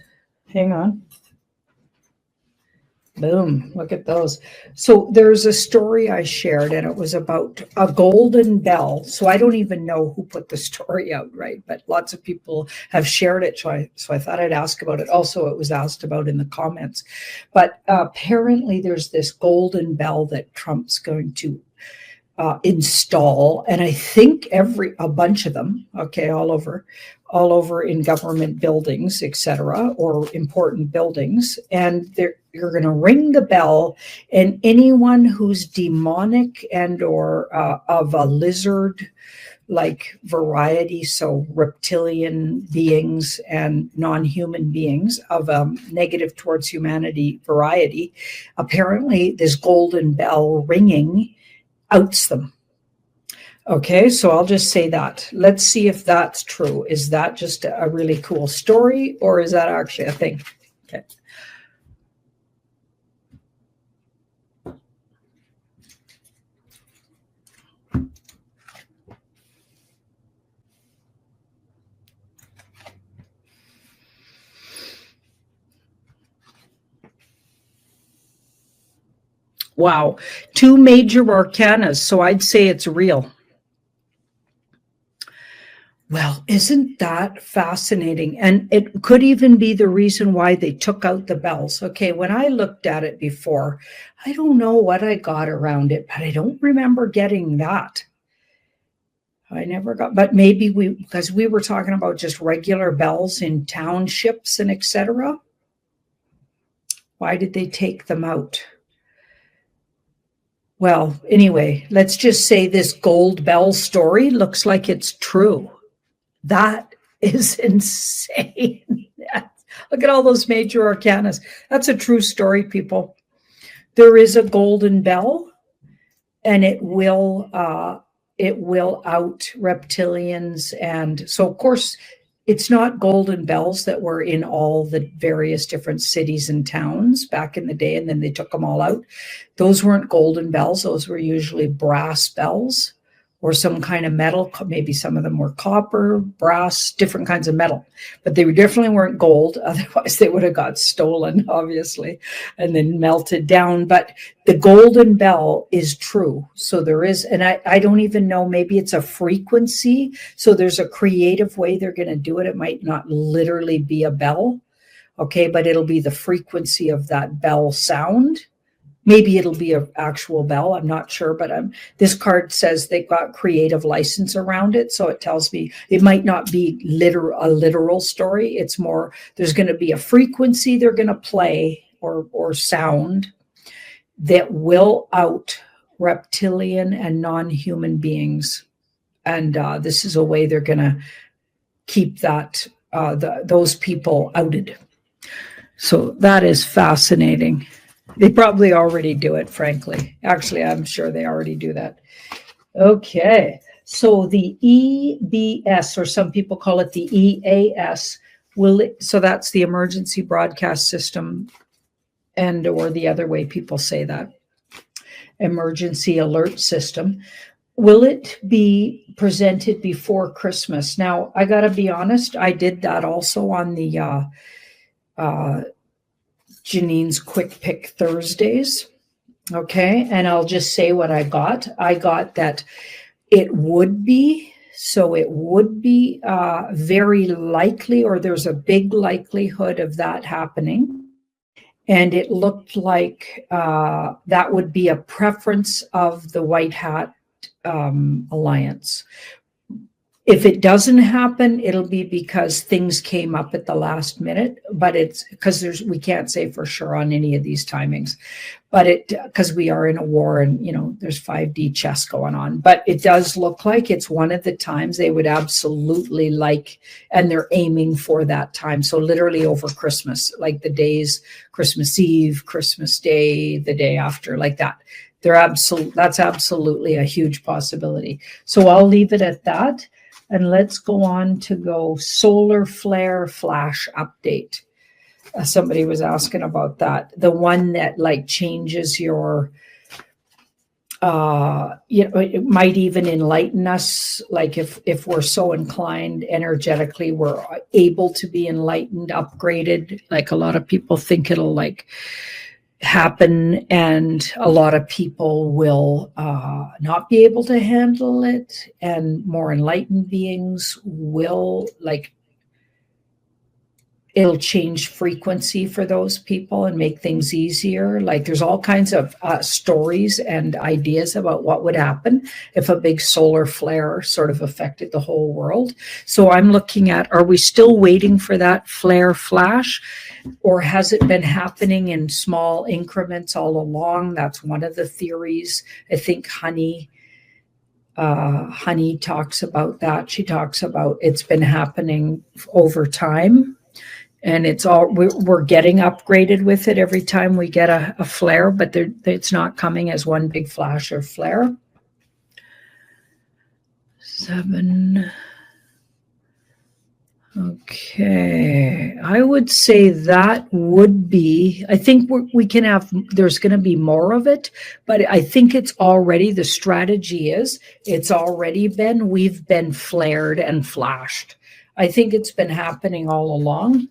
hang on. Boom, look at those. So there's a story I shared, and it was about a golden bell. So I don't even know who put the story out, right? But lots of people have shared it. So I thought I'd ask about it. Also, it was asked about in the comments. But apparently there's this golden bell that Trump's going to install. And I think a bunch of them, okay, all over in government buildings, etc., or important buildings, and you're going to ring the bell, and anyone who's demonic and or of a lizard like variety, so reptilian beings and non-human beings of a negative towards humanity variety, apparently this golden bell ringing outs them. Okay, so I'll just say that. Let's see if that's true. Is that just a really cool story, or is that actually a thing? Okay. Wow, 2 major arcanas, so I'd say it's real. Well, isn't that fascinating? And it could even be the reason why they took out the bells. Okay, when I looked at it before, I don't know what I got around it, but I don't remember getting that. I never got, but maybe because we were talking about just regular bells in townships and etc. Why did they take them out? Well, anyway, let's just say this gold bell story looks like it's true. That is insane. Look at all those major arcanas. That's a true story, people. There is a golden bell, and it will out reptilians. And so, of course, it's not golden bells that were in all the various different cities and towns back in the day, and then they took them all out. Those weren't golden bells. Those were usually brass bells. or some kind of metal. Maybe some of them were copper, brass, different kinds of metal, but they definitely weren't gold. Otherwise they would have got stolen, obviously, and then melted down. But the golden bell is true. So there is, and I don't even know, maybe it's a frequency. So there's a creative way they're going to do it. It might not literally be a bell. Okay. But it'll be the frequency of that bell sound. Maybe it'll be an actual bell. I'm not sure, but this card says they got creative license around it. So it tells me it might not be a literal story. It's more, there's going to be a frequency they're going to play or sound that will out reptilian and non-human beings. And this is a way they're going to keep that those people outed. So that is fascinating. They probably already do it, frankly. Actually, I'm sure they already do that. Okay. So the EBS, or some people call it the EAS, so that's the emergency broadcast system, and or the other way people say that, emergency alert system. Will it be presented before Christmas? Now, I got to be honest, I did that also on the Janine's Quick Pick Thursdays. Okay. And I'll just say what I got. I got that it would be, so it would be very likely, or there's a big likelihood of that happening. And it looked like that would be a preference of the White Hat Alliance. If it doesn't happen, it'll be because things came up at the last minute, but it's because we can't say for sure on any of these timings, but because we are in a war and, there's 5D chess going on, but it does look like it's one of the times they would absolutely like, and they're aiming for that time. So literally over Christmas, like the days, Christmas Eve, Christmas Day, the day after, like that. That's absolutely a huge possibility. So I'll leave it at that. And let's go on to solar flare flash update. Somebody was asking about that. The one that changes your, it might even enlighten us. Like if we're so inclined energetically, we're able to be enlightened, upgraded. Like a lot of people think it'll happen, and a lot of people will not be able to handle it, and more enlightened beings will it'll change frequency for those people and make things easier. There's all kinds of stories and ideas about what would happen if a big solar flare sort of affected the whole world. So I'm looking at, are we still waiting for that flare flash? Or has it been happening in small increments all along? That's one of the theories. I think Honey talks about that. She talks about it's been happening over time, and we're getting upgraded with it every time we get a flare, but it's not coming as one big flash or flare. 7. Okay, I would say that would be, I think we can have, there's going to be more of it, but I think it's already, the strategy is, we've been flared and flashed. I think it's been happening all along.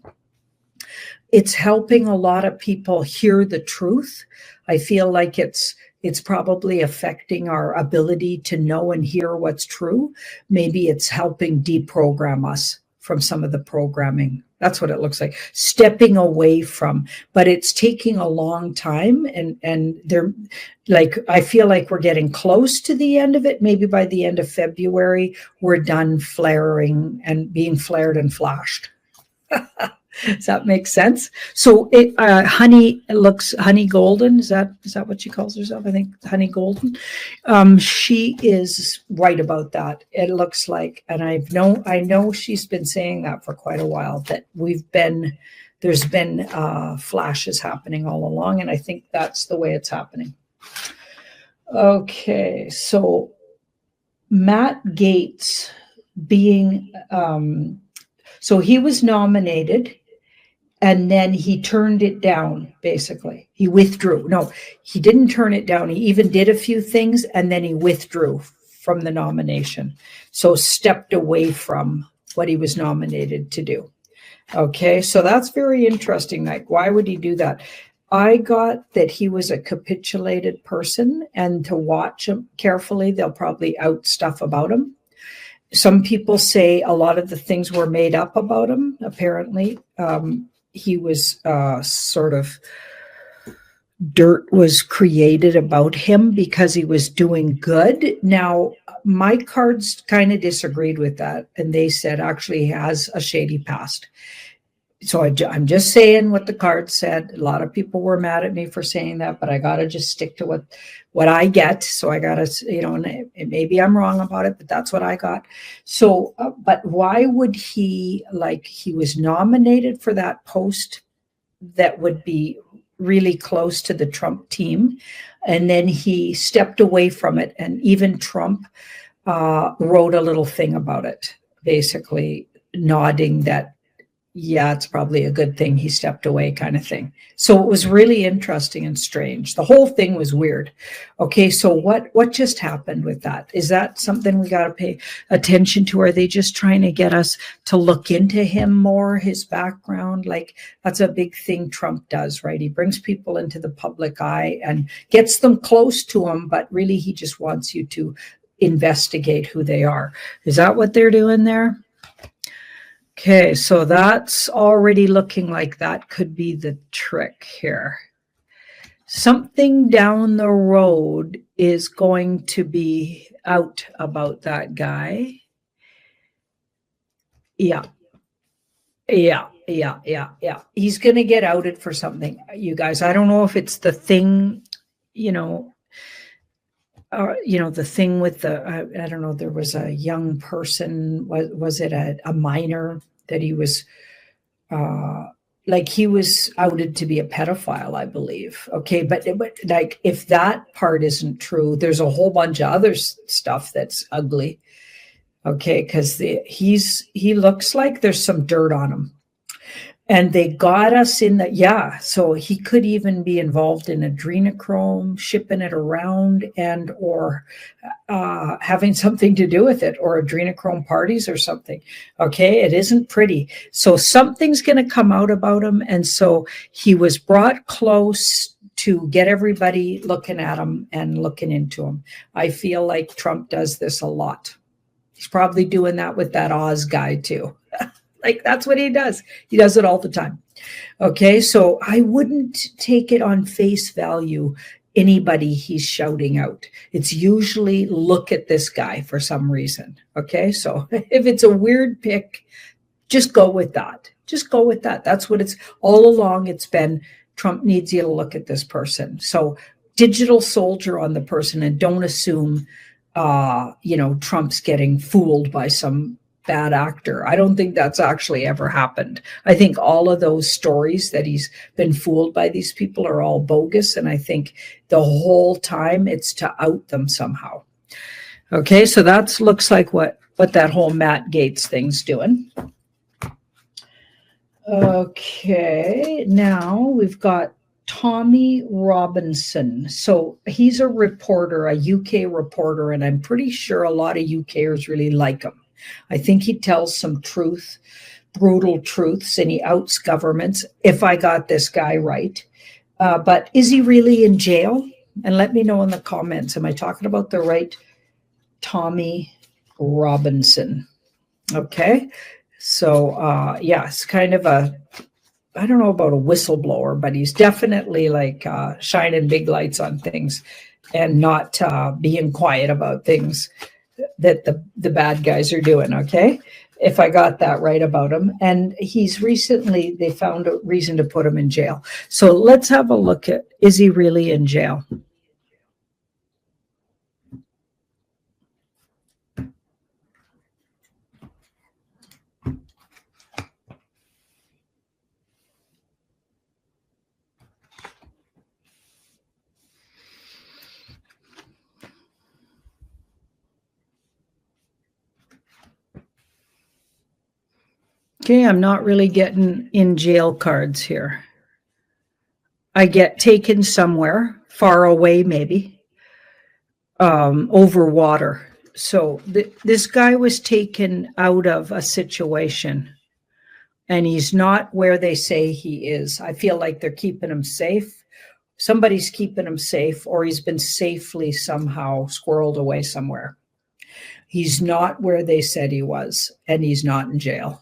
It's helping a lot of people hear the truth. I feel like it's probably affecting our ability to know and hear what's true. Maybe it's helping deprogram us from some of the programming. That's what it looks like. Stepping away from, but it's taking a long time, and they're I feel like we're getting close to the end of it. Maybe by the end of February, we're done flaring and being flared and flashed. Does that make sense? So Honey Golden, is that what she calls herself? I think Honey Golden. She is right about that. It looks like, and I know she's been saying that for quite a while, that there's been flashes happening all along, and I think that's the way it's happening. Okay, so Matt Gaetz being so he was nominated, and then he turned it down, basically. He withdrew. No, he didn't turn it down. He even did a few things, and then he withdrew from the nomination. So stepped away from what he was nominated to do. Okay, so that's very interesting. Like, why would he do that? I got that he was a capitulated person, and to watch him carefully, they'll probably out stuff about him. Some people say a lot of the things were made up about him. Apparently, he was sort of dirt was created about him because he was doing good. Now, my cards kind of disagreed with that, and they said actually he has a shady past. So I'm just saying what the cards said. A lot of people were mad at me for saying that, but I got to just stick to what I get. So I got to, and maybe I'm wrong about it, but that's what I got. So, but why would he, he was nominated for that post that would be really close to the Trump team, and then he stepped away from it, and even Trump wrote a little thing about it, basically nodding that, yeah, it's probably a good thing he stepped away, kind of thing. So it was really interesting and strange. The whole thing was weird. Okay, so what just happened with that? Is that something we got to pay attention to? Are they just trying to get us to look into him more, his background? Like, that's a big thing Trump does, right? He brings people into the public eye and gets them close to him, but really he just wants you to investigate who they are. Is that what they're doing there? Okay, so that's already looking like that could be the trick here. Something down the road is going to be out about that guy. Yeah. He's going to get outed for something, you guys. I don't know if it's the thing, the thing with I don't know, there was a young person, was it a minor that he was, he was outed to be a pedophile, I believe. Okay, but like, if that part isn't true, there's a whole bunch of other stuff that's ugly. Okay, because he looks like there's some dirt on him. And they got us in so he could even be involved in adrenochrome, shipping it around, and or having something to do with it, or adrenochrome parties or something. Okay, it isn't pretty. So something's going to come out about him. And so he was brought close to get everybody looking at him and looking into him. I feel like Trump does this a lot. He's probably doing that with that Oz guy too. Like, that's what he does. He does it all the time. Okay, so I wouldn't take it on face value, anybody he's shouting out. It's usually, look at this guy for some reason. Okay, so if it's a weird pick, just go with that. Just go with that. That's what it's all along. It's been, Trump needs you to look at this person. So digital soldier on the person, and don't assume, Trump's getting fooled by some bad actor. I don't think that's actually ever happened. I think all of those stories that he's been fooled by these people are all bogus. And I think the whole time it's to out them somehow. Okay, so that looks like what that whole Matt Gaetz thing's doing. Okay, now we've got Tommy Robinson. So he's a reporter, a UK reporter, and I'm pretty sure a lot of UKers really like him. I think he tells some brutal truths, and he outs governments, if I got this guy right. But is he really in jail? And let me know in the comments. Am I talking about the right Tommy Robinson? Okay. So, it's kind of I don't know about a whistleblower, but he's definitely shining big lights on things and not being quiet about things that the bad guys are doing. Okay, if I got that right about him. And they found a reason to put him in jail. So let's have a look at, is he really in jail? Okay, I'm not really getting in jail cards here. I get taken somewhere, far away maybe, over water. So this guy was taken out of a situation, and he's not where they say he is. I feel like they're keeping him safe. Somebody's keeping him safe, or he's been safely somehow squirreled away somewhere. He's not where they said he was, and he's not in jail.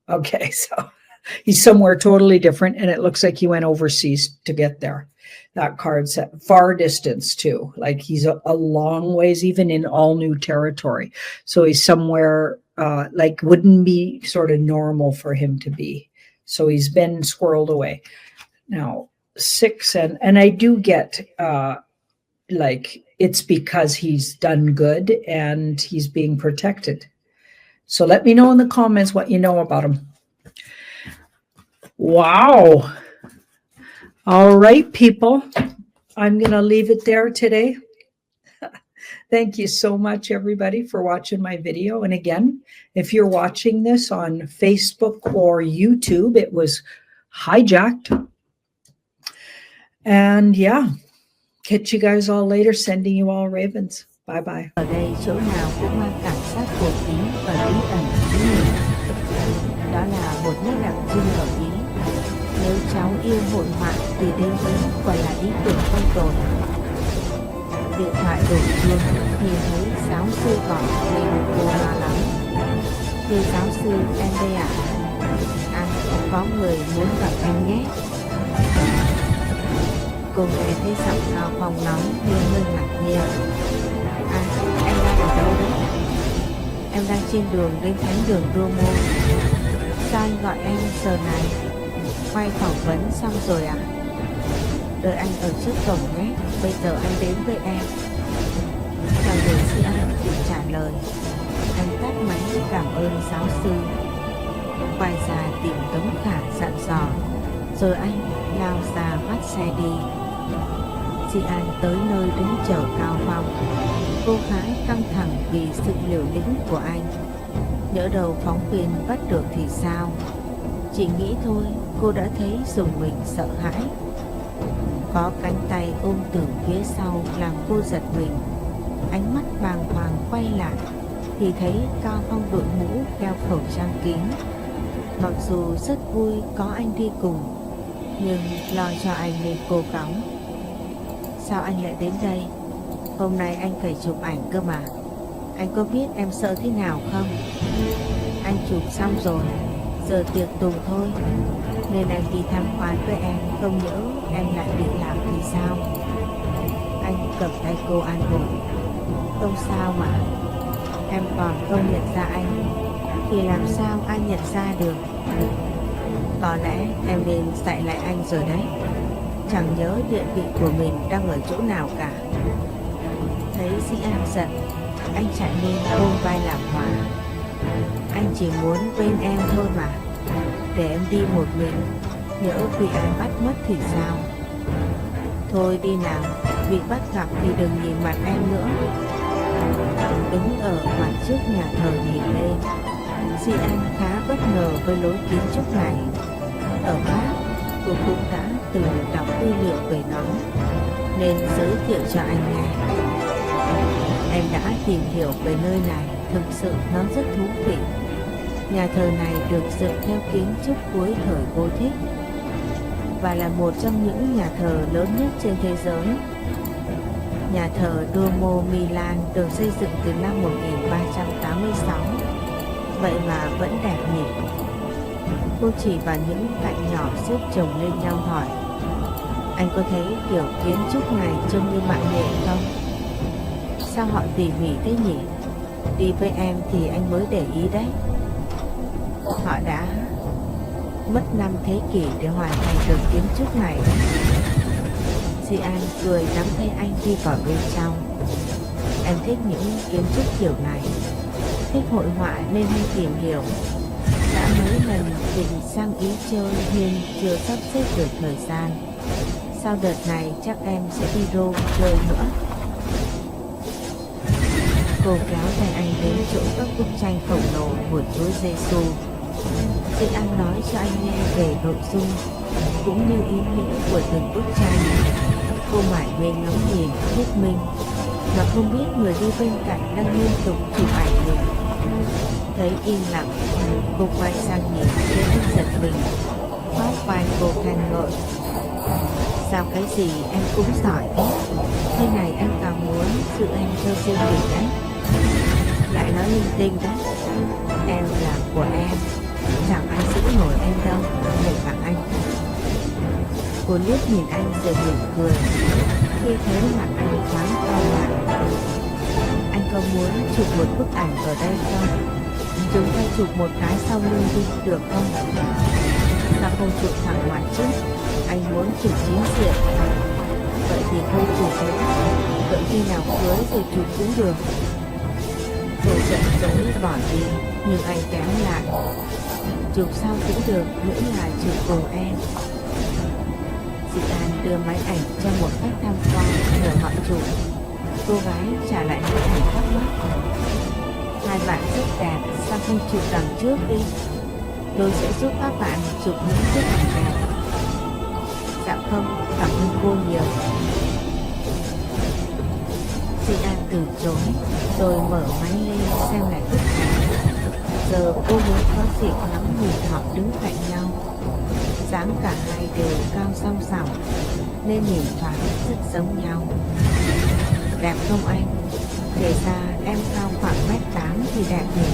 Okay, so he's somewhere totally different, and it looks like he went overseas to get there. That card's at far distance too. Like he's a long ways, even in all new territory. So he's somewhere like wouldn't be sort of normal for him to be. So he's been squirreled away. Now 6, and I do get like it's because he's done good and he's being protected. So let me know in the comments what you know about him. Wow. All right, people. I'm going to leave it there today. Thank you so much, everybody, for watching my video. And again, if you're watching this on Facebook or YouTube, it was hijacked. And yeah, catch you guys all later. Sending you all ravens. Bye-bye. Ở đây chỗ nào cũng mang cảm giác cổ kính và bí ẩn của mình. Đó là một nét đặc trưng ở Ý. Nếu cháu yêu hội họa thì đây vẫn còn là ý tưởng không tồi. Điện thoại đổ chuông, nhìn thấy giáo sư gọi nên cô lo lắng. Thưa giáo sư, em đây ạ. Có người muốn gặp em nhé. Cô nghe thấy giọng Cao Phong nói nên hơi ngạc nhiên. Em đang ở đâu đấy? Em đang trên đường đến thánh đường Duomo. Sao anh gọi em giờ này? Quay phỏng vấn xong rồi à? Đợi anh ở trước cổng nhé. Bây giờ anh đến với em. Chàng đường sĩ An kịp trả lời. Anh tắt máy cảm ơn giáo sư. Quay ra tìm Tống Khả dặn dò. Rồi anh lao ra bắt xe đi. Chị An tới nơi đứng chờ Cao Phong. Cô gái căng thẳng vì sự liều lĩnh của anh. Nhỡ đầu phóng viên bắt được thì sao? Chị nghĩ thôi, cô đã thấy dùng mình sợ hãi. Có cánh tay ôm từ phía sau làm cô giật mình. Ánh mắt bàng hoàng quay lại thì thấy Cao Phong đội mũ đeo khẩu trang kín. Mặc dù rất vui có anh đi cùng, nhưng lo cho anh nên cô cáu. Sao anh lại đến đây? Hôm nay anh phải chụp ảnh cơ mà. Anh có biết em sợ thế nào không? Anh chụp xong rồi, giờ tiệc tùng thôi. Nên anh đi tham quan với em, không nhỡ em lại bị làm thì sao? Anh cầm tay cô an ủi. Không sao mà. Em còn không nhận ra anh thì làm sao anh nhận ra được? Có lẽ em nên dạy lại anh rồi đấy. Chẳng nhớ địa vị của mình đang ở chỗ nào cả. Thấy Sĩ An giận, anh chạy lên ôm vai làm hòa. Anh chỉ muốn bên em thôi mà. Để em đi một mình, nhỡ bị ai bắt mất thì sao? Thôi đi nào, bị bắt gặp thì đừng nhìn mặt em nữa. Đứng ở mặt trước nhà thờ nhìn lên, Sĩ An khá bất ngờ với lối kiến trúc này. Ở Pháp, cô cũng đã từng đọc tư liệu về nó, nên giới thiệu cho anh nghe. Em đã tìm hiểu về nơi này, thực sự nó rất thú vị. Nhà thờ này được dựng theo kiến trúc cuối thời Gothic và là một trong những nhà thờ lớn nhất trên thế giới. Nhà thờ Duomo Milan được xây dựng từ năm 1386, vậy mà vẫn đẹp nhỉ? Cô chỉ vào những cạnh nhỏ xếp chồng lên nhau hỏi, anh có thấy kiểu kiến trúc này trông như mạng nhện không? Sao họ tỉ mỉ thế nhỉ? Đi với em thì anh mới để ý đấy. Họ đã mất 5 thế kỷ để hoàn thành được kiến trúc này. Di An cười nắm tay anh đi vào bên trong. Em thích những kiến trúc kiểu này, thích hội họa nên hay tìm hiểu. Đã mấy lần định sang Ý chơi nhưng chưa sắp xếp được thời gian. Sau đợt này chắc em sẽ đi Rome chơi nữa. Cô kéo tay anh đến chỗ các bức tranh khổng lồ của Chúa Giêsu. Di An nói cho anh nghe về nội dung cũng như ý nghĩa của từng bức tranh. Cô mải mê ngắm nhìn thuyết minh. mà không biết người đi bên cạnh đang liên tục chụp ảnh mình. Thấy im lặng, cô quay sang nhìn khiến anh giật mình, khoác vai cô khen ngợi. Sao cái gì em cũng giỏi thế, thế này anh càng muốn giữ em cho riêng mình đấy. Lại nói linh tinh đấy, em là của em, chẳng ai giữ nổi em đâu, kể cả anh. Cô liếc nhìn anh rồi mỉm cười, khi thấy mặt anh thoáng cau lại. Anh có muốn chụp một bức ảnh ở đây không? Chúng ta chụp một cái sau lưng đi, được không? Sao không chụp thẳng ngoài chứ? Anh muốn chụp chính diện. Vậy thì không chụp nữa. Vậy khi nào cưới rồi chụp cũng được. Cô giận dỗi bỏ đi, nhưng anh kéo lại. Chụp sau cũng được, miễn là chụp cùng em. Dị An đưa máy ảnh cho một khách tham quan nhờ họ chụp. Cô gái trả lại máy ảnh thắc mắc. Hai bạn rất đẹp, sao không chụp đằng trước đi? Tôi sẽ giúp các bạn chụp những bức ảnh đẹp. Dạ không, cảm ơn cô nhiều. Dị An từ chối, rồi mở máy lên xem lại bức ảnh. Giờ cô mới có dịp ngắm nhìn họ đứng cạnh nhau. Dáng cả hai đều cao song song nên nhìn thoáng rất giống nhau. Đẹp không anh? Kể ra em cao khoảng 1m8 thì đẹp nhỉ?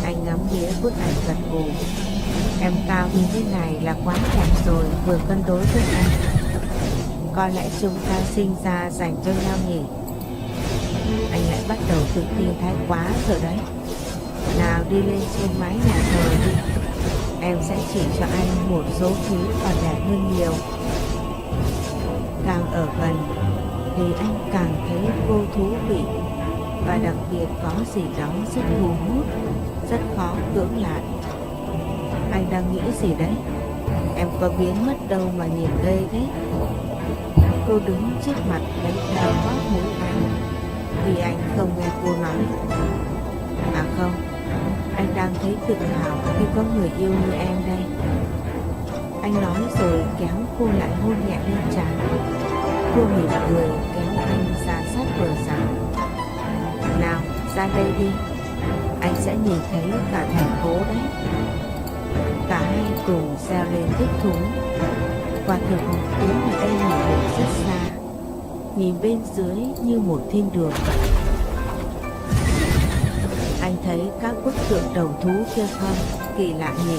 Anh ngắm nghía bức ảnh gật gù. Em cao như thế này là quá đẹp rồi, vừa cân đối với anh. Có lẽ chúng ta sinh ra dành cho nhau nhỉ? Anh lại bắt đầu tự tin thái quá rồi đấy. Nào đi lên trên mái nhà thờ đi. Em sẽ chỉ cho anh một số thứ còn đẹp hơn nhiều. Càng ở gần thì anh càng thấy cô thú vị, và đặc biệt có gì đó rất thu hút, rất khó cưỡng lại. Anh đang nghĩ gì đấy? Em có biến mất đâu mà nhìn ghê thế? Cô đứng trước mặt lấy theo gót mũi anh, vì anh không nghe cô nói. À không, anh đang thấy tự hào khi có người yêu như em đây. Anh nói rồi kéo cô lại hôn nhẹ lên trán. Cô mỉm cười kéo anh ra sát bờ rào. Nào, ra đây đi. Anh sẽ nhìn thấy cả thành phố đấy. Cả hai cùng reo lên thích thú. Quả thực đứng ở đây nhìn được rất xa, nhìn bên dưới như một thiên đường vậy. Anh thấy các bức tượng đầu thú kia không? Kỳ lạ nhỉ?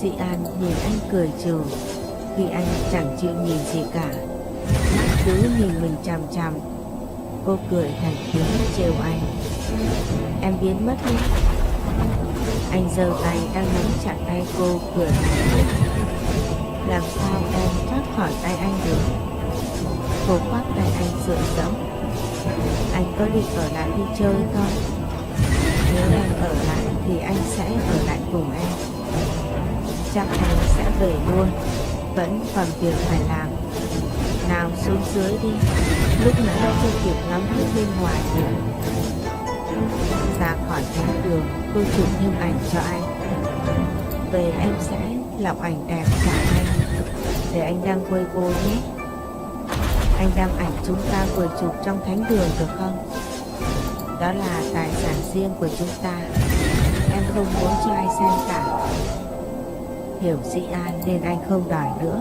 Dị An nhìn anh cười trừ, vì anh chẳng chịu nhìn gì cả, mắt cứ nhìn mình chằm chằm. Cô cười thành tiếng trêu anh. Em biến mất nhé. Anh giơ tay đang nắm chặt tay cô, cười. Làm sao em thoát khỏi tay anh được? Cô khoác tay anh dựa dẫm. Anh có định ở lại đi chơi không? Nếu em ở lại thì anh sẽ ở lại cùng em. Chắc anh sẽ về luôn, vẫn còn việc phải làm. Nào xuống dưới đi, lúc nãy chưa kịp ngắm hết bên ngoài nữa. Ra khỏi cánh đường, cô chụp thêm ảnh cho anh. Về em sẽ lọc ảnh đẹp trả anh, để anh đăng Weibo nhé. Anh đăng ảnh chúng ta vừa chụp trong thánh đường được không? Đó là tài sản riêng của chúng ta, em không muốn cho ai xem cả. Hiểu Dị An nên anh không đòi nữa.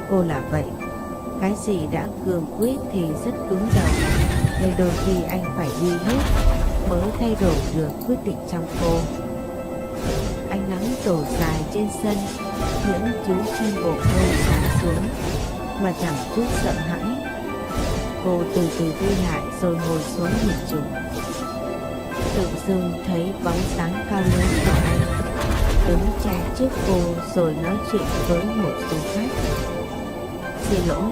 Cô là vậy, cái gì đã cương quyết thì rất cứng đầu, nên đôi khi anh phải đi hết mới thay đổi được quyết định trong cô. Ánh nắng đổ dài trên sân, những chú chim bồ câu xả xuống mà chẳng chút sợ hãi. Cô từ từ đi lại rồi ngồi xuống nhìn chúng. Tự dưng thấy bóng dáng cao lớn của anh đứng che trước cô rồi nói chuyện với một du khách. Xin lỗi,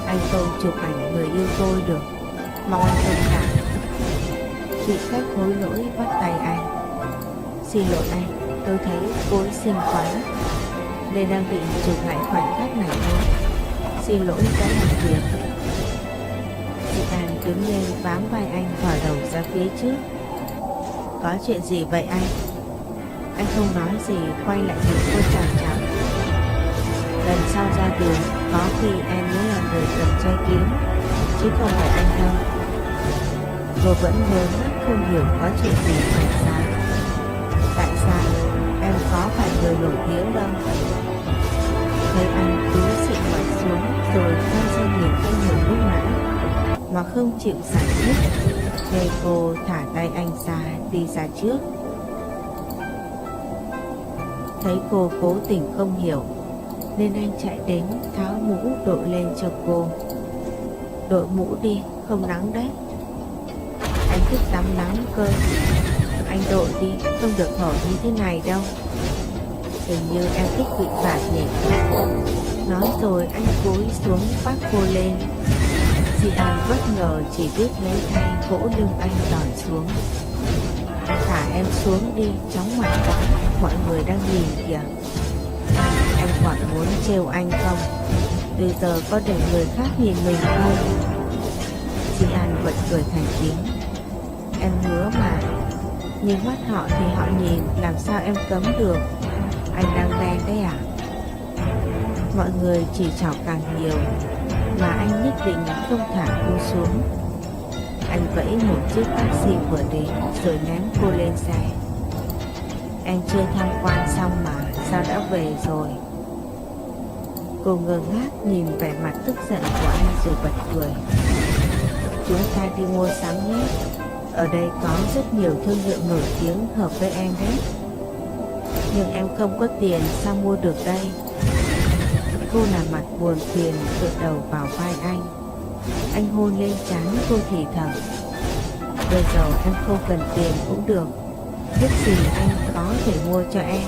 anh không chụp ảnh người yêu tôi được, mong anh thông cảm. Vị khách hối lỗi bắt tay anh. Xin lỗi anh, tôi thấy cô ấy xinh quá nên đang định chụp lại khoảnh khắc này thôi. Xin lỗi đã làm phiền. Dị An đứng lên bám vai anh thò đầu ra phía trước. Có chuyện gì vậy anh? Anh không nói gì, quay lại nhìn cô chào chào. Lần sau ra đường có khi em nhớ là người cầm chai kiếm chứ không phải anh đâu. Cô vẫn ngơ ngác không hiểu có chuyện gì xảy ra. Tại sao em có phải người nổi tiếng đâu? Thấy anh cứ xịn mặt xuống rồi quay ra nhìn anh một lúc nãy mà không chịu giải thích, nên cô thả tay anh ra đi ra trước. Thấy cô cố tình không hiểu nên anh chạy đến tháo mũ đội lên cho cô. Đội mũ đi, không nắng đấy. Anh thích tắm nắng cơ. Anh đội đi, không được hở như thế này đâu. Hình như em thích bị phạt nhỉ. Nói rồi anh cúi xuống bắt cô lên. Chị An bất ngờ chỉ biết lấy tay vỗ lưng anh đòi xuống. Thả em xuống đi, chóng mặt quá, mọi người đang nhìn kìa. Em còn muốn trêu anh không? Từ giờ có để người khác nhìn mình không? Chị An vẫn cười thành tiếng. Em hứa mà. Nhưng mắt họ thì họ nhìn, làm sao em cấm được? Anh đang ghen đấy à? Mọi người chỉ trỏ càng nhiều, mà anh nhất định không thả cô xuống. Anh vẫy một chiếc taxi vừa đến rồi ném cô lên xe. Em chưa tham quan xong mà, sao đã về rồi? Cô ngơ ngác nhìn vẻ mặt tức giận của anh rồi bật cười. Chúng ta đi mua sắm nhé. Ở đây có rất nhiều thương hiệu nổi tiếng hợp với em đấy. Nhưng em không có tiền, sao mua được đây? Cô làm mặt buồn phiền tựa đầu vào vai anh. Anh hôn lên trán cô thì thầm. Bây giờ em không cần tiền cũng được. Biết gì anh có thể mua cho em.